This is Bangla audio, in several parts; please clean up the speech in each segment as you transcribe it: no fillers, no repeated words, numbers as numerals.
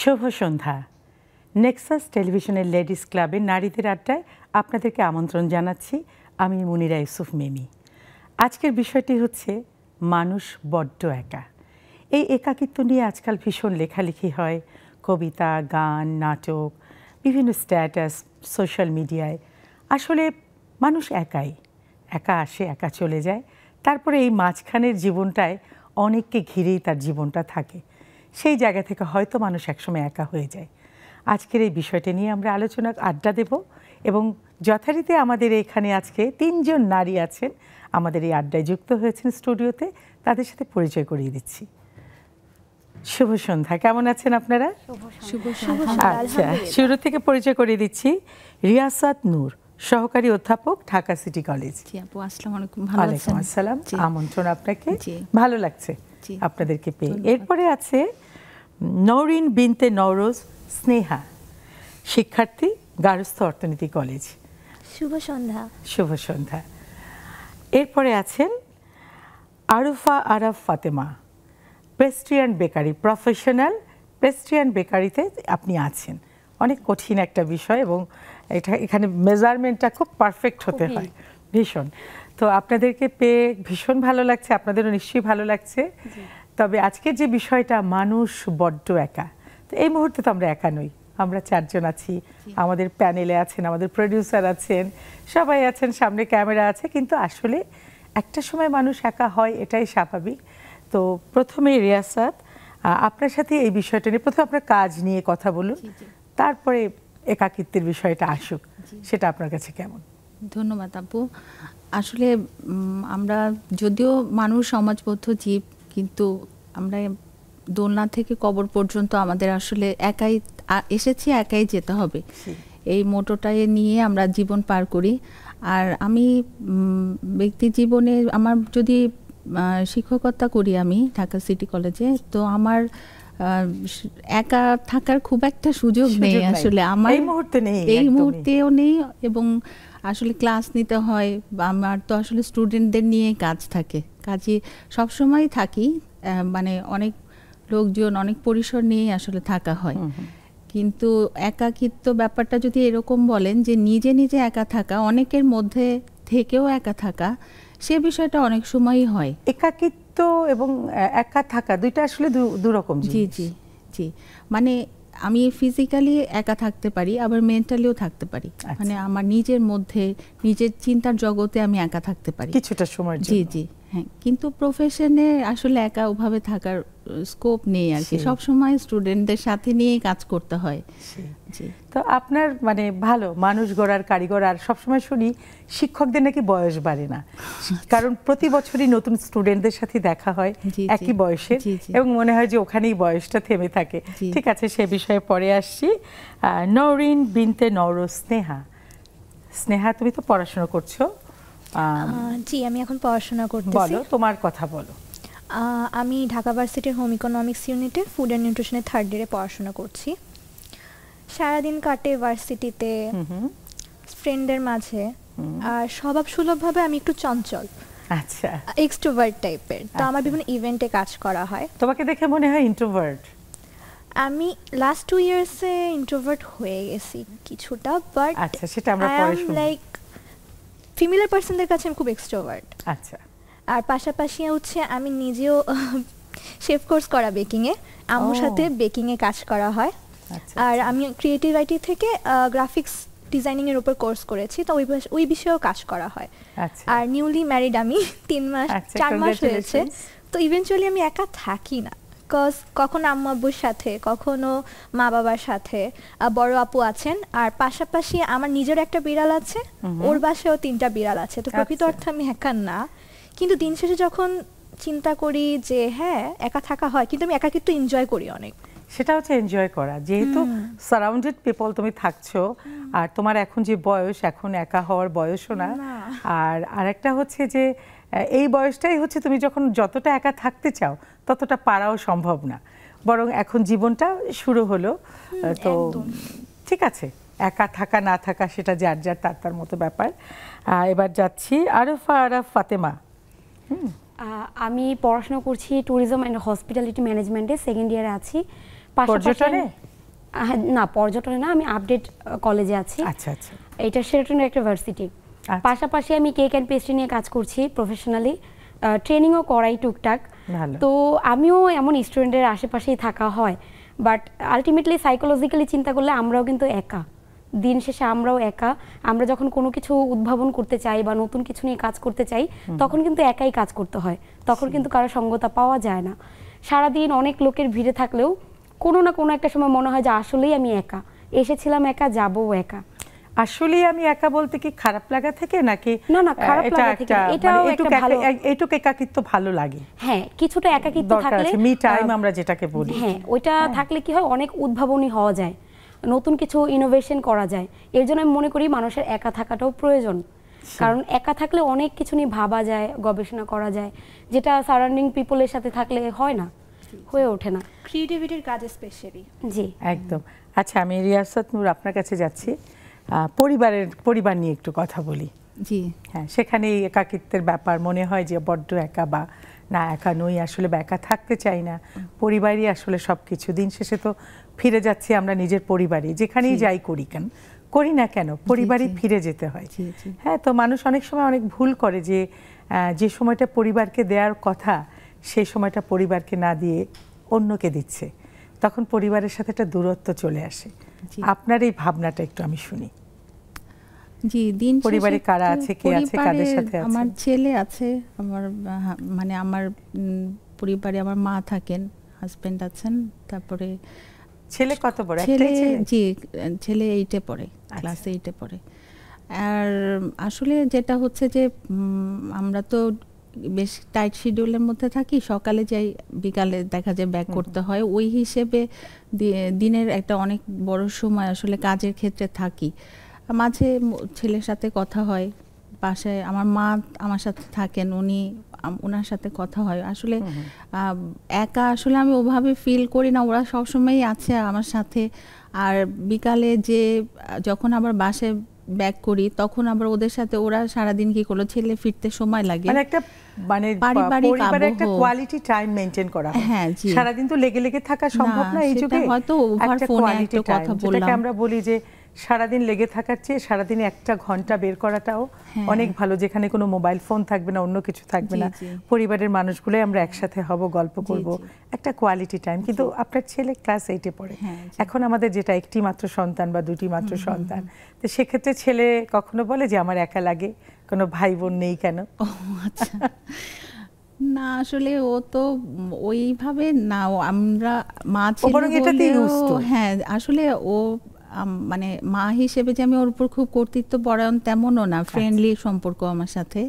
শুভ সন্ধ্যা। নেক্সাস টেলিভিশনের লেডিস ক্লাবে নারীদের আড্ডায় আপনাদেরকে আমন্ত্রণ জানাচ্ছি। আমি মুনিরা ইউসুফ মিমি। আজকের বিষয়টি হচ্ছে মানুষ বড্ড একা। এই একাকিত্ব নিয়ে আজকাল ভীষণ লেখালেখি হয়, কবিতা, গান, নাটক, বিভিন্ন স্ট্যাটাস, সোশ্যাল মিডিয়ায়। আসলে মানুষ একাই, একা আসে একা চলে যায়। তারপরে এই মাঝখানের জীবনটায় অনেককে ঘিরেই তার জীবনটা থাকে। সেই জায়গা থেকে হয়তো মানুষ একসময় একা হয়ে যায়। আজকের এই বিষয়টা নিয়ে আমরা আলোচনা আড্ডা দেব এবং যথারীতি আমাদের এখানে আজকে 3 জন নারী আছেন আমাদের এই আড্ডায় যুক্ত হয়েছেন স্টুডিওতে। তাদের সাথে পরিচয় করিয়ে দিচ্ছি। শুভ সন্ধ্যা, কেমন আছেন আপনারা? আচ্ছা, শুরু থেকে পরিচয় করিয়ে দিচ্ছি। রিয়াসাত নূর, সহকারী অধ্যাপক, ঢাকা সিটি কলেজ। জি আপু, আসসালামু আলাইকুম। ভালো আছেন? ওয়ালাইকুম আসসালাম। আমন্ত্রণ আপনাকে, ভালো লাগছে আপনাদেরকে পেয়ে। এরপরে আছে নওরিন বিনতে নওরোজ স্নেহা, শিক্ষার্থী, গার্হস্থ্য অর্থনীতি কলেজ। শুভ সন্ধ্যা। শুভ সন্ধ্যা। এরপরে আছেন আরুফা আরাফ ফাতেমা, পেস্ট্রিয়ান বেকারি প্রফেশনাল। পেস্ট্রিয়ান বেকারিতে আপনি আছেন, অনেক কঠিন একটা বিষয় এবং এখানে মেজারমেন্টটা খুব পারফেক্ট হতে হয়, ভীষণ। তো আপনাদেরকে পেয়ে ভীষণ ভালো লাগছে, আপনাদেরও নিশ্চয়ই ভালো লাগছে। তবে আজকের যে বিষয়টা, মানুষ বড্ড একা। তো এই মুহূর্তে তো আমরা একা নই, আমরা 4 জন আছি। আমাদের প্যানেলে আছেন, আমাদের প্রডিউসার আছেন, সবাই আছেন, সামনে ক্যামেরা আছে। কিন্তু আসলে একটা সময় মানুষ একা হয়, এটাই স্বাভাবিক। তো প্রথমে রিয়াসাত, আপনার সাথে এই বিষয়টা নিয়ে প্রথমে আপনার কাজ নিয়ে কথা বলুন, তারপরে একাকিত্বের বিষয়টা আসুক। সেটা আপনার কাছে কেমন? ধন্যবাদ আপু। আসলে আমরা যদিও মানুষ সমাজবদ্ধ জীব, কিন্তু আমরা দোলনা থেকে কবর পর্যন্ত আমাদের আসলে একাই এসেছি, একাই যেতে হবে, এই মোটোটাই নিয়ে আমরা জীবন পার করি। আর আমি ব্যক্তি জীবনে আমার যদি শিক্ষকতা করি আমি ঢাকা সিটি কলেজে, তো আমার একা থাকার খুব একটা সুযোগ নেই আসলে, আমার এই মুহূর্তেও নেই। এবং আসলে ক্লাস নিতে হয়, আমার তো আসলে স্টুডেন্টদের নিয়ে কাজ থাকে, কাজে সবসময় থাকি, মানে অনেক লোকজন, অনেক পরিসর নিয়ে আসলে থাকা হয়। কিন্তু একাকিত্ব ব্যাপারটা যদি এরকম বলেন যে নিজে নিজে একা থাকা, অনেকের মধ্যে থেকেও একা থাকা, সে বিষয়টা অনেক সময়ই হয়। একাকিত্ব এবং একা থাকা দুইটা আসলে দুরকম। জি জি জি, মানে আমি ফিজিক্যালি একা থাকতে পারি, আবার মেন্টালিও থাকতে পারি। মানে আমার নিজের মধ্যে, নিজের চিন্তার জগতে আমি একা থাকতে পারি কিছুটা সময়। জি জি হ্যাঁ, কিন্তু প্রফেশনে আসলে একা ওভাবে থাকার স্কোপ নেই আর কি, সবসময় স্টুডেন্টদের সাথে নিয়ে কাজ করতে হয়। জি, তো আপনার মানে ভালো মানুষ গড়ার কারিগর। আর সবসময় শুনি শিক্ষকদের নাকি বয়স বাড়ে না, কারণ প্রতি বছরই নতুন স্টুডেন্টদের সাথে দেখা হয় একই বয়সের, এবং মনে হয় যে ওখানেই বয়সটা থেমে থাকে। ঠিক আছে, সে বিষয়ে পরে আসছি। নওরিন বিনতে নওরোজ স্নেহা, স্নেহা তুমি তো পড়াশোনা করছো। জি, আমি এখন পড়াশোনা করতেছি। বলো, তোমার কথা বলো। আমি ঢাকা ভার্সিটির হোম ইকোনমিক্স ইউনিটে ফুড অ্যান্ড নিউট্রিশনের 3rd ইয়ারে পড়াশোনা করছি। সারাদিন কাটে ভার্সিটিতে, ফ্রেন্ডদের মাঝে। আর স্বভাব সুলভভাবে আমি একটু চঞ্চল, আচ্ছা, এক্সট্রোভার্ট টাইপের। তো আমার বিভিন্ন ইভেন্টে কাজ করা হয়। তোমাকে দেখে মনে হয় ইন্ট্রোভার্ট। আমি লাস্ট 2 ইয়ার্সে ইন্ট্রোভার্ট হয়ে গেছি কিছুটা, বাট আচ্ছা, সেটা আমরা পরে শুনব। লাইক ফিমেল পার্সনদের কাছে আমি খুব এক্সট্রোভার্ট। আচ্ছা। আর পাশাপাশি হচ্ছে আমি নিজেও শেফ কোর্স করা বেকিংয়ে, আম্মুর সাথে বেকিংয়ে কাজ করা হয়। আর আমি ক্রিয়েটিভ আইটি থেকে গ্রাফিক্স ডিজাইনিং এর উপর কোর্স করেছি, তো ওই বিষয়েও কাজ করা হয়। আর নিউলি ম্যারিড আমি, 4 মাস হয়েছে। তো ইভেনচুয়ালি আমি একা থাকি না, বিকজ কখনো আম্মু আব্বুর সাথে, কখনো মা বাবার সাথে, বড় আপু আছেন। আর পাশাপাশি আমার নিজের একটা বিড়াল আছে, ওর বাসায়ও 3টা বিড়াল আছে। তো প্রকৃত অর্থে আমি একা না, কিন্তু দিন শেষে যখন চিন্তা করি যে হ্যাঁ একা থাকা হয়, কিন্তু আমি একাকিত্ব এনজয় করি অনেক। সেটা হচ্ছে এনজয় করা, যেহেতু সারাউন্ডেড পিপল তুমি থাকছো। আর তোমার এখন যে বয়স, এখন একা হওয়ার বয়সও না। আর আরেকটা হচ্ছে যে এই বয়সটাই হচ্ছে তুমি যখন যতটা একা থাকতে চাও ততটা পারাও সম্ভব না, বরং এখন জীবনটা শুরু হলো। তো ঠিক আছে, একা থাকা না থাকা সেটা যার যার তার মতো ব্যাপার। এবার যাচ্ছি আরুফা আরাফ ফাতেমা। আমি পড়াশোনা করছি ট্যুরিজম অ্যান্ড হসপিটালিটি ম্যানেজমেন্টে, 2nd ইয়ারে আছি। পর্যটনে? না পর্যটনে না, আমি আপডেট কলেজে আছি। আচ্ছা আচ্ছা। এটা শেরাটনের একটা ভার্সিটি। পাশাপাশি আমি কেক অ্যান্ড পেস্ট্রি নিয়ে কাজ করছি প্রফেশনালি, ট্রেনিংও করাই টুকটাক। তো আমিও এমন স্টুডেন্টের আশেপাশেই থাকা হয়, বাট আলটিমেটলি সাইকোলজিক্যালি চিন্তা করলে আমরাও কিন্তু একা, দিন শেষে আমরাও একা। আমরা যখন কোনো কিছু উদ্ভাবন করতে চাই বা নতুন কিছু নিয়ে কাজ করতে চাই, তখন কিন্তু একাই কাজ করতে হয়, তখন কিন্তু কারো সঙ্গতা পাওয়া যায় না। সারাদিন অনেক লোকের ভিড়ে থাকলেও কোনো না কোনো একটা সময় মনে হয় যে আসলেই আমি একা, এসেছিলাম একা, যাবো একা। আসলে আমি একা বলতে কি খারাপ লাগা থেকে নাকি? না না, খারাপ লাগা থেকে। এটাও একটা ভালো, এইটুকু একাকিত্ব ভালো লাগে। হ্যাঁ, কিছুটা একাকিত্ব থাকলে, মি টাইম আমরা যেটাকে বলি, হ্যাঁ ওইটা থাকলে কি হয়, অনেক উদ্ভাবনী হওয়া যায়, নতুন কিছু ইনোভেশন করা যায়। এর জন্য আমি মনে করি মানুষের একা থাকাটাও প্রয়োজন, কারণ একা থাকলে অনেক কিছু নিয়ে ভাবা যায়, গবেষণা করা যায়, যেটা সারাউন্ডিং পিপলের সাথে থাকলে হয় না, হয়ে ওঠে না, ক্রিয়েটিভিটির কাজে স্পেশালি। জি একদম। আচ্ছা, আমি রিয়াসাত নূর আপনার কাছে যাচ্ছি, পরিবার নিয়ে একটু কথা বলি। জি হ্যাঁ, সেখানে এই একাকিত্বের ব্যাপার মনে হয় যে বড্ড একা, বা না একা নই, আসলে একা থাকতে চাই না, পরিবারই আসলে সব কিছু। দিন শেষে তো ফিরে যাচ্ছি আমরা নিজের পরিবারে, যেখানেই যাই করি না কেন পরিবারই ফিরে যেতে হয়। হ্যাঁ, তো মানুষ অনেক সময় অনেক ভুল করে যে সময়টা পরিবারকে দেওয়ার কথা সেই সময়টা পরিবারকে না দিয়ে অন্যকে দিচ্ছে, তখন পরিবারের সাথে একটা দূরত্ব চলে আসে। আপনার এই ভাবনাটা একটু আমি শুনি। জি, দিন পরিবারে কারা আছে, কে আছে, কাদের সাথে আছে? আমার ছেলে আছে, আমার মানে আমার পরিবারে আমার মা থাকেন, হাজবেন্ড আছেন, তারপরে ছেলে কত বড়? ছেলে, জি ছেলে 8-এ পড়ে, ক্লাস 8-এ পড়ে। আর আসলে যেটা হচ্ছে যে আমরা তো বেশ টাইট শিডিউলের মধ্যে থাকি, সকালে যাই, বিকালে দেখা যায় ব্যাক করতে হয়, ওই হিসেবে দিনের একটা অনেক বড় সময় আসলে কাজের ক্ষেত্রে থাকি। মাঝে ছেলের সাথে কথা হয়, বাসায় আমার মা আমার সাথে থাকেন, ওনার সাথে কথা হয়। আসলে একা আসলে আমি ওভাবে ফিল করি না, ওরা সবসময়ই আছে আমার সাথে। আর বিকালে যখন আবার বাসায় ব্যাক করি, তখন আবার ওদের সাথে, ওরা সারাদিন কি করলো, ছেলে ফিরতে সময় লাগে, একটা পরিবারের একটা কোয়ালিটি টাইম মেইনটেইন করা হয়। হ্যাঁ, সারাদিন তো লেগে থাকা সম্ভব না, এই যুগে হয়তো ওভার ফোনে একটা কথা বললাম, আমরা বলি যে সারাদিন লেগে থাকার চেয়ে সারাদিনে একটা ঘন্টা বের করাটাও অনেক ভালো, যেখানে কোনো মোবাইল ফোন থাকবে না, অন্য কিছু থাকবে না, পরিবারের মানুষগুলোই আমরা একসাথে হব, গল্প করব, একটা কোয়ালিটি টাইম। কিন্তু আপনার ছেলে ক্লাস 8-এ পড়ে, এখন আমাদের যেটা একটি মাত্র সন্তান বা দুটি মাত্র সন্তান, তো সেক্ষেত্রে ছেলে কখনো বলে যে আমার একা লাগে, কোনো ভাই বোন নেই কেন? আচ্ছা, না আসলে ও তো ওইভাবে না, আমরা মা ছেলে, হ্যাঁ আসলে ও মানে মা হিসেবে যে আমি ওর উপর খুব কর্তৃত্ব পরায়ণ তেমনও না, ফ্রেন্ডলি সম্পর্ক আমার সাথে।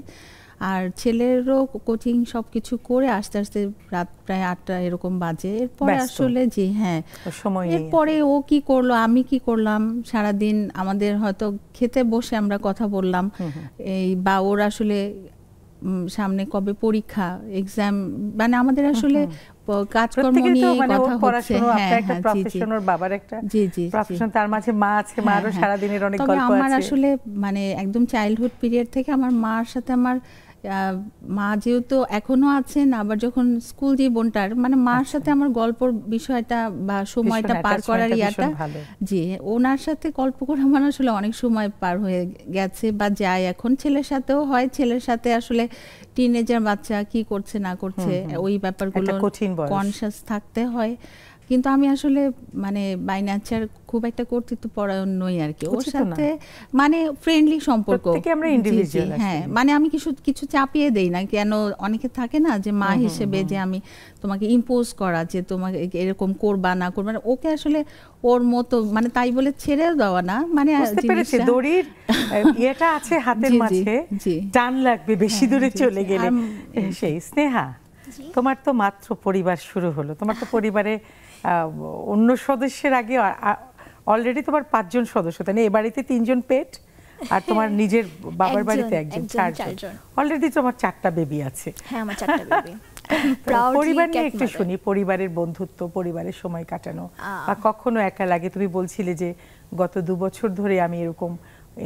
আর ছেলেরও কোচিং সবকিছু করে আস্তে আস্তে রাত প্রায় 8টা এরকম বাজে। এরপরে আসলে জি হ্যাঁ, এরপরে ও কি করলো, আমি কি করলাম, সারাদিন আমাদের হয়তো খেতে বসে আমরা কথা বললাম, এই বা ওর আসলে সামনে কবে পরীক্ষা, এক্সাম, মানে আমাদের আসলে কাজকর্ম নিয়ে কথা হচ্ছে। বাবার একটা প্রফেশন, তার মাঝে মা আছে, মারও সারাদিনের অনেক গল্প আছে। আমার আসলে মানে একদম চাইল্ডহুড পিরিয়ড থেকে আমার মার সাথে আমার মা যেহেতু এখনো আছেন, আবার যখন স্কুল জীবনটার মানে মার সাথে আমার গল্পর বিষয়টা বা সময়টা পার করার ইয়াটা, জি ওনার সাথে গল্প করে আমার আসলে অনেক সময় পার হয়ে গেছে বা যায়। এখন ছেলের সাথেও হয়, ছেলের সাথে আসলে টিনেজার বাচ্চা কি করছে না করছে ওই ব্যাপারগুলো কনসিয়াস থাকতে হয়। কিন্তু আমি আসলে মানে বাই নেচার খুব একটা কর্তৃত্ব পরায়ণ নই আর কি, ওর সাথে মানে ফ্রেন্ডলি সম্পর্ক। হ্যাঁ, মানে আমি কিছু চাপিয়ে দেই না, কেন অনেকে থাকে না যে মা হিসেবে যে আমি তোমাকে ইম্পোজ করা, যে তোমাকে এরকম করবা না করবা না, ওকে আসলে ওর মতো মানে তাই বলে ছেড়ে দেওয়া না, মানে দড়ির এটা আছে হাতের মাঝে, টান লাগবে বেশি দূরে চলে গেলে। সেই স্নেহা, তোমার তো মাত্র পরিবার শুরু হলো, তোমার তো পরিবারে অন্য সদস্যের আগে অলরেডি তোমার 5 জন সদস্য, তাই না? এ বাড়িতে 3 জন পেট, আর তোমার নিজের বাবার বাড়িতে 1 জন, 4 জন। অলরেডি তোমার 4টা বেবি আছে। হ্যাঁ, আমার 4টা বেবি। পরিবার নিয়ে একটু শুনি, পরিবারের বন্ধুত্ব, পরিবারের সময় কাটানো, বা কখনো একা লাগে? তুমি বলছিলে যে গত 2 বছর ধরে আমি এরকম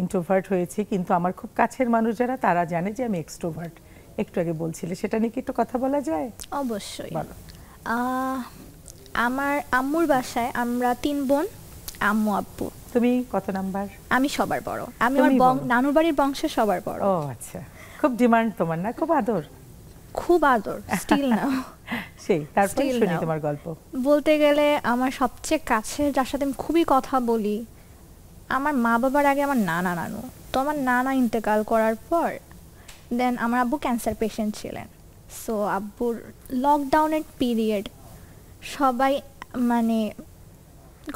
ইন্ট্রোভার্ট হয়েছি, কিন্তু আমার খুব কাছের মানুষ যারা তারা জানে যে আমি এক্সট্রোভার্ট, একটু আগে বলছিলে, সেটা নিয়ে কি একটু কথা বলা যায়? অবশ্যই। আমার আম্মুর বাসায় আমরা 3 বোন, আম্মু আব্বু। তুমি কত নাম্বার? আমি সবার বড়, আমি আমার নানুর বাড়ির বংশের সবার বড়। ও আচ্ছা, খুব ডিমান্ড তোমার না? খুব আদর? খুব আদর, স্টিল নাও। সেই, তারপর শুনি তোমার গল্প। বলতে গেলে আমার সবচেয়ে কাছের যার সাথে আমি খুবই কথা বলি আমার মা বাবার আগে আমার নানা নানু। তো আমার নানা ইন্তেকাল করার পর দেন আমার আব্বু ক্যান্সার পেশেন্ট ছিলেন। সো আব্বুর লকডাউনের পিরিয়ড, সবাই মানে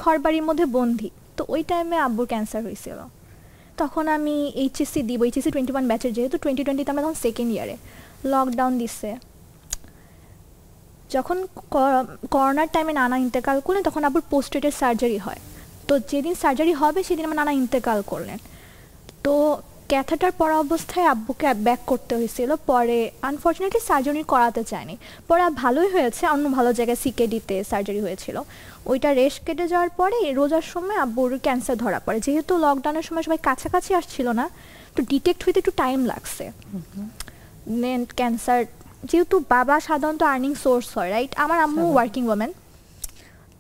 ঘর বাড়ির মধ্যে বন্দি। তো ওই টাইমে আব্বুর ক্যান্সার হয়েছিল। তখন আমি এইচএসসি দিব, এইচএসসি 21 ব্যাচের, যেহেতু 2020 আমরা তখন সেকেন্ড ইয়ারে, লকডাউন দিচ্ছে। যখন করোনার টাইমে নানা ইন্তেকাল করলেন তখন আব্বুর পোস্টডেটের সার্জারি হয়। তো যেদিন সার্জারি হবে সেদিন আমার নানা ইন্তেকাল করলেন। তো ক্যাথেটার পরা অবস্থায় আব্বুকে ব্যাক করতে হয়েছিল। পরে আনফর্চুনেটলি সার্জারি করাতে চায়নি, পরে ভালোই হয়েছে, অন্য ভালো জায়গায় সিকেডিতে সার্জারি হয়েছিল। ওইটা রেস্ট কেটে যাওয়ার পরে রোজার সময় আব্বুর ক্যান্সার ধরা পড়ে। যেহেতু লকডাউনের সময় সবাই কাছাকাছি আসছিল না, তো ডিটেক্ট হইতে একটু টাইম লাগছে। দেন ক্যান্সার, যেহেতু বাবা সাধারণত আর্নিং সোর্স হয়, রাইট, আমার আম্মু ওয়ার্কিং ওমেন।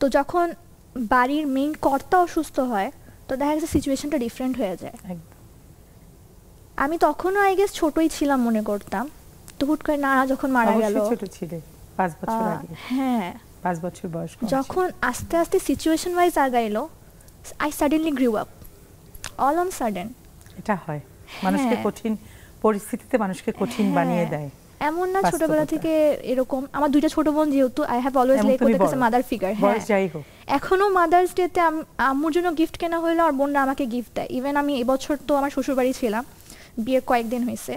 তো যখন বাড়ির মেইন কর্তা অসুস্থ হয় তো দেখা গেছে সিচুয়েশনটা ডিফারেন্ট হয়ে যায়। আমি তখনও আই গেস ছোটই ছিলাম মনে করতাম। তো হুট করে নানা যখন মারা গেল, ছোট ছিলে 5 বছর আগে। হ্যাঁ 5 বছর বয়স। যখন আস্তে আস্তে সিচুয়েশন ওয়াইজ আগাইলো, I suddenly grew up, all on sudden. এটা হয়, মানুষকে কঠিন পরিস্থিতিতে মানুষকে কঠিন বানিয়ে দেয়। এমন না ছোটবেলা থেকে এরকম। আমার দুইটা ছোট বোন, যেহেতু আই হ্যাভ অলওয়েজ লাইক ওদের কাছে মাদার ফিগার। হ্যাঁ, যাই হোক এখনো মাদার্স ডেতে আম্মুর জন্য গিফট কেনা হইলো আর বোনরা আমাকে গিফট দেয়। ইভেন আমি এবছর তো আমার শ্বশুর বাড়ি ছিলাম, বিয়ের কয়েকদিন হয়েছে,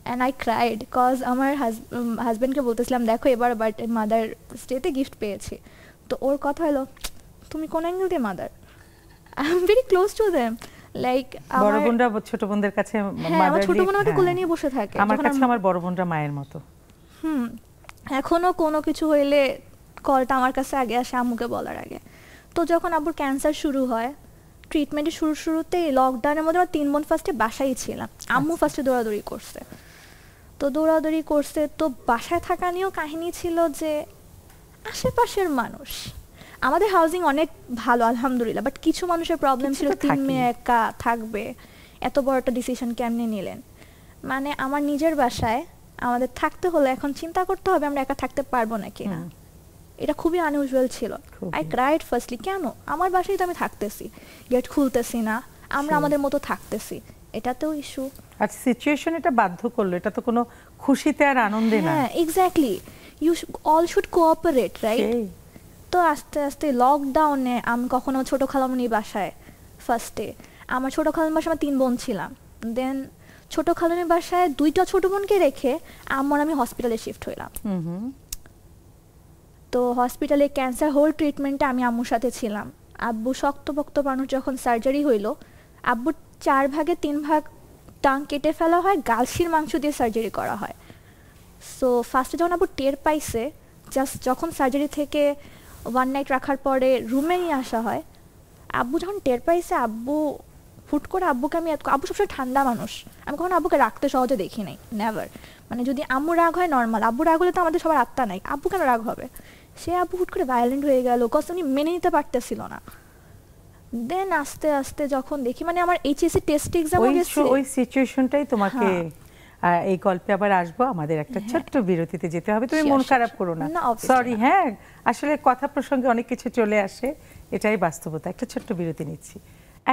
অ্যান্ড আই ক্রাইড কজ আমার হাজব্যান্ডকে বলতেছিলাম দেখো এবার বাট মাদার্স ডেতে গিফট পেয়েছি। তো ওর কথা হলো তুমি কোন অ্যাঙ্গেল দিয়ে mother? I am very close to them. Like বড় বোনরা ছোট বোনদের কাছে মাদার, ছোট বোনরা ওটা কোলে নিয়ে বসে থাকে। আমার কাছে আমার বড় বোনরা মায়ের মতো। এখনো কোনো কিছু হইলে কলটা আমার কাছে আগে আসে আম্মুকে বলার আগে। তো যখন আব্বুর ক্যান্সার শুরু হয়, ট্রিটমেন্টের শুরুতেই লকডাউনের মধ্যে আমার 3 বোন ফার্স্টে বাসায় ছিলাম। আম্মু ফার্স্টে দৌড়াদৌড়ি করছে। তো দৌড়াদৌড়ি করছে, তো বাসায় থাকা নিয়েও কাহিনী ছিল যে আশেপাশের মানুষ, আমাদের হাউজিং অনেক ভালো আলহামদুলিল্লাহ, বাট কিছু মানুষের প্রবলেম ছিল 3 মেয়ে একা থাকবে, এত বড় একটা ডিসিশন কেমনে নিলেন। মানে আমার নিজের বাসায় আমাদের থাকতে হলে এখন চিন্তা করতে হবে আমরা একা থাকতে পারবো নাকি না। এটা খুবই আনইউজুয়াল ছিল। আই ক্রাইড ফার্স্টলি, কেন আমার বাসায় তো আমি থাকতেছি, গেট খুলতেছি না, আমরা আমাদের মতো থাকতেছি, এটাতেও ইস্যু। আচ্ছা, সিচুয়েশন এটা বাধ্য করলো, এটা তো কোনো খুশিতে আর আনন্দে না। হ্যাঁ exactly, you all should cooperate, right. তো আস্তে আস্তে লকডাউনে আমি কখনো ছোট খালামণির বাসায়, ফার্স্টে আমার ছোট খালামণির বাসায় আমার 3 বোন ছিলাম। দেন ছোট খালামণির বাসায় 2টা ছোট বোনকে রেখে আমি হসপিটালে শিফট হইলাম। তো হসপিটালে ক্যান্সার হোল ট্রিটমেন্টে আমি আম্মুর সাথে ছিলাম। আব্বু শক্তপোক্ত মানুষ, যখন সার্জারি হইলো আব্বুর 4 ভাগে 3 ভাগ টাং কেটে ফেলা হয়, গালসির মাংস দিয়ে সার্জারি করা হয়। সো ফার্স্টে যখন আব্বু টের পাইছে, জাস্ট যখন সার্জারি থেকে 1 নাইট রাখার পরে রুমে নিয়ে আসা হয়, আব্বু যখন টের পাইছে, আব্বু হুট করে আব্বুকে আব্বু সবসময় ঠান্ডা মানুষ, আমি কখনো আব্বুকে রাখতে সহজে দেখি নাই, নেভার। মানে যদি আম্মু রাগ হয় নর্মাল, আব্বু রাগ হলে তো আমাদের সবার আত্মা নাই, আব্বু কেন রাগ হবে? সে আব্বু হুট করে ভায়োলেন্ট হয়ে গেল, কজ উনি মেনে নিতে পারতেছিল না। দেন আস্তে আস্তে যখন দেখি, মানে আমার এইচএসসি টেস্ট এক্সাম গেছে, ওই সিচুয়েশনটাই তোমাকে, এই গল্পে আবার আসবো, আমাদের একটা ছোট্ট বিরতিতে যেতে হবে, তুমি মন খারাপ করো না, সরি। হ্যাঁ, আসলে কথা প্রসঙ্গে অনেক কিছু চলে আসে, এটাই বাস্তবতা। একটা ছোট্ট বিরতি নিচ্ছি,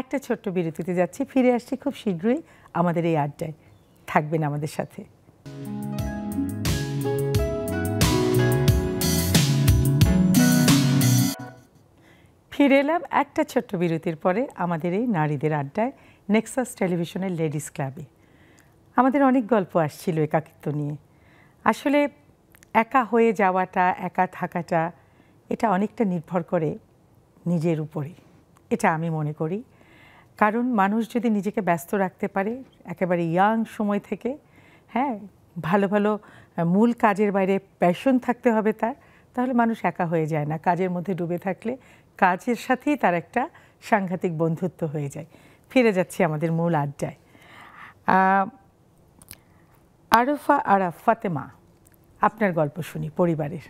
একটা ছোট্ট বিরতিতে যাচ্ছি, ফিরে আসছি খুব শীঘ্রই আমাদের এই আড্ডায়, থাকবেন আমাদের সাথে। ফিরে এলাম একটা ছোট্ট বিরতির পরে আমাদের এই নারীদের আড্ডায়, নেক্সাস টেলিভিশনের লেডিস ক্লাবে। আমাদের অনেক গল্প আসছিল একাকিত্ব নিয়ে। আসলে একা হয়ে যাওয়াটা, একা থাকাটা, এটা অনেকটা নির্ভর করে নিজের উপরে, এটা আমি মনে করি। কারণ মানুষ যদি নিজেকে ব্যস্ত রাখতে পারে একেবারে ইয়াং সময় থেকে, হ্যাঁ, ভালো ভালো মূল কাজের বাইরে প্যাশন থাকতে হবে তার, তাহলে মানুষ একা হয়ে যায় না। কাজের মধ্যে ডুবে থাকলে কাজের সাথেই তার একটা সাংঘাতিক বন্ধুত্ব হয়ে যায়। ফিরে যাচ্ছি আমাদের মূল আড্ডায়। আরফা আরাফ ফাতেমা, আপনার গল্প শুনি পরিবারের।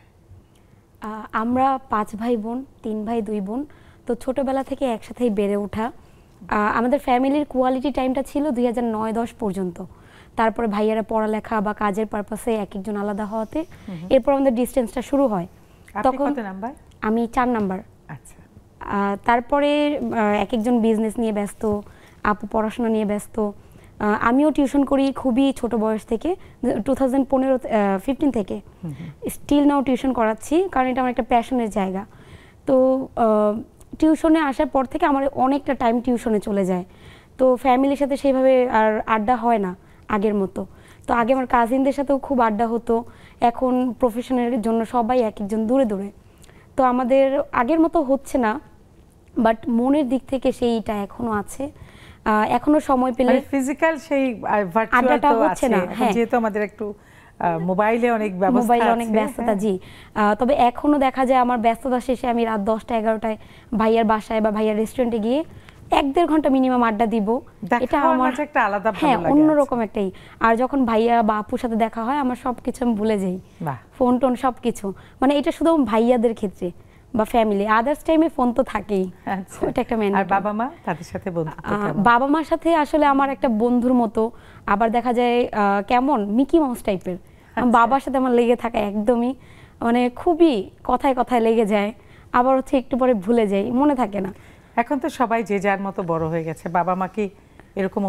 আমরা 5 ভাই বোন, 3 ভাই 2 বোন। তো ছোটবেলা থেকে একসাথেই বেড়ে ওঠা। আমাদের ফ্যামিলির কোয়ালিটি টাইমটা ছিল 2009-10 পর্যন্ত। তারপরে ভাইয়ারা পড়ালেখা বা কাজের পারপাসে এক একজন আলাদা হওয়াতে এরপর আমাদের ডিস্টেন্সটা শুরু হয়। তখন কত নাম্বার? আমি 4 নাম্বার। আচ্ছা। তারপরে এক একজন বিজনেস নিয়ে ব্যস্ত, আপু পড়াশোনা নিয়ে ব্যস্ত। আমিও টিউশন করি খুবই ছোট বয়স থেকে, 2015 থেকে স্টিল নাও টিউশন করাচ্ছি, কারণ এটা আমার একটা প্যাশনের জায়গা। তো টিউশনে আসার পর থেকে আমার অনেকটা টাইম টিউশনে চলে যায়। তো ফ্যামিলির সাথে সেইভাবে আর আড্ডা হয় না আগের মতো। তো আগে আমার কাজিনদের সাথেও খুব আড্ডা হতো, এখন প্রফেশনের জন্য সবাই এক একজন দূরে দূরে। তো আমাদের আগের মতো হচ্ছে না, বাট মনের দিক থেকে সেইটা এখনো আছে। এখনো সময় পেলে ফিজিক্যাল সেই ভার্চুয়াল তো হচ্ছে না, যেহেতু আমাদের একটু মোবাইলে অনেক ব্যস্ততা। জি, তবে এখনো দেখা যায় আমার ব্যস্ততা শেষে আমি রাত 10টা-11টায় ভাইয়ার বাসায় বা ভাইয়ার রেস্টুরেন্টে গিয়ে 1-1.5 ঘন্টা মিনিমাম আড্ডা দিব। এটা আমার একটা আলাদা ভালো লাগে, অন্যরকম একটাই। আর যখন ভাইয়া বা আপুর সাথে দেখা হয় আমার সবকিছু আমি ভুলে যাই, ফোন টোন সবকিছু। মানে এটা শুধু ভাইয়াদের ক্ষেত্রে বা ফ্যামিলি, আদার্স টাইমে ফোন তো থাকেই। এটা একটা ম্যান্ডেটরি। আর বাবা মা, তাদের সাথে বন্ধুত্ব কেমন? বাবা মার সাথে আসলে আমার একটা বন্ধুর মতো, আবার দেখা যায় কেমন মিকি মাউস টাইপের। বাবার সাথে আমার লেগে থাকা একদমই মানে খুবই কথায় কথায় লেগে যায়, আবার হচ্ছে একটু পরে ভুলে যাই, মনে থাকে না। এখন তো সবাই যে যার মতো বড় হয়ে গেছে, বাবা মা কি এরকম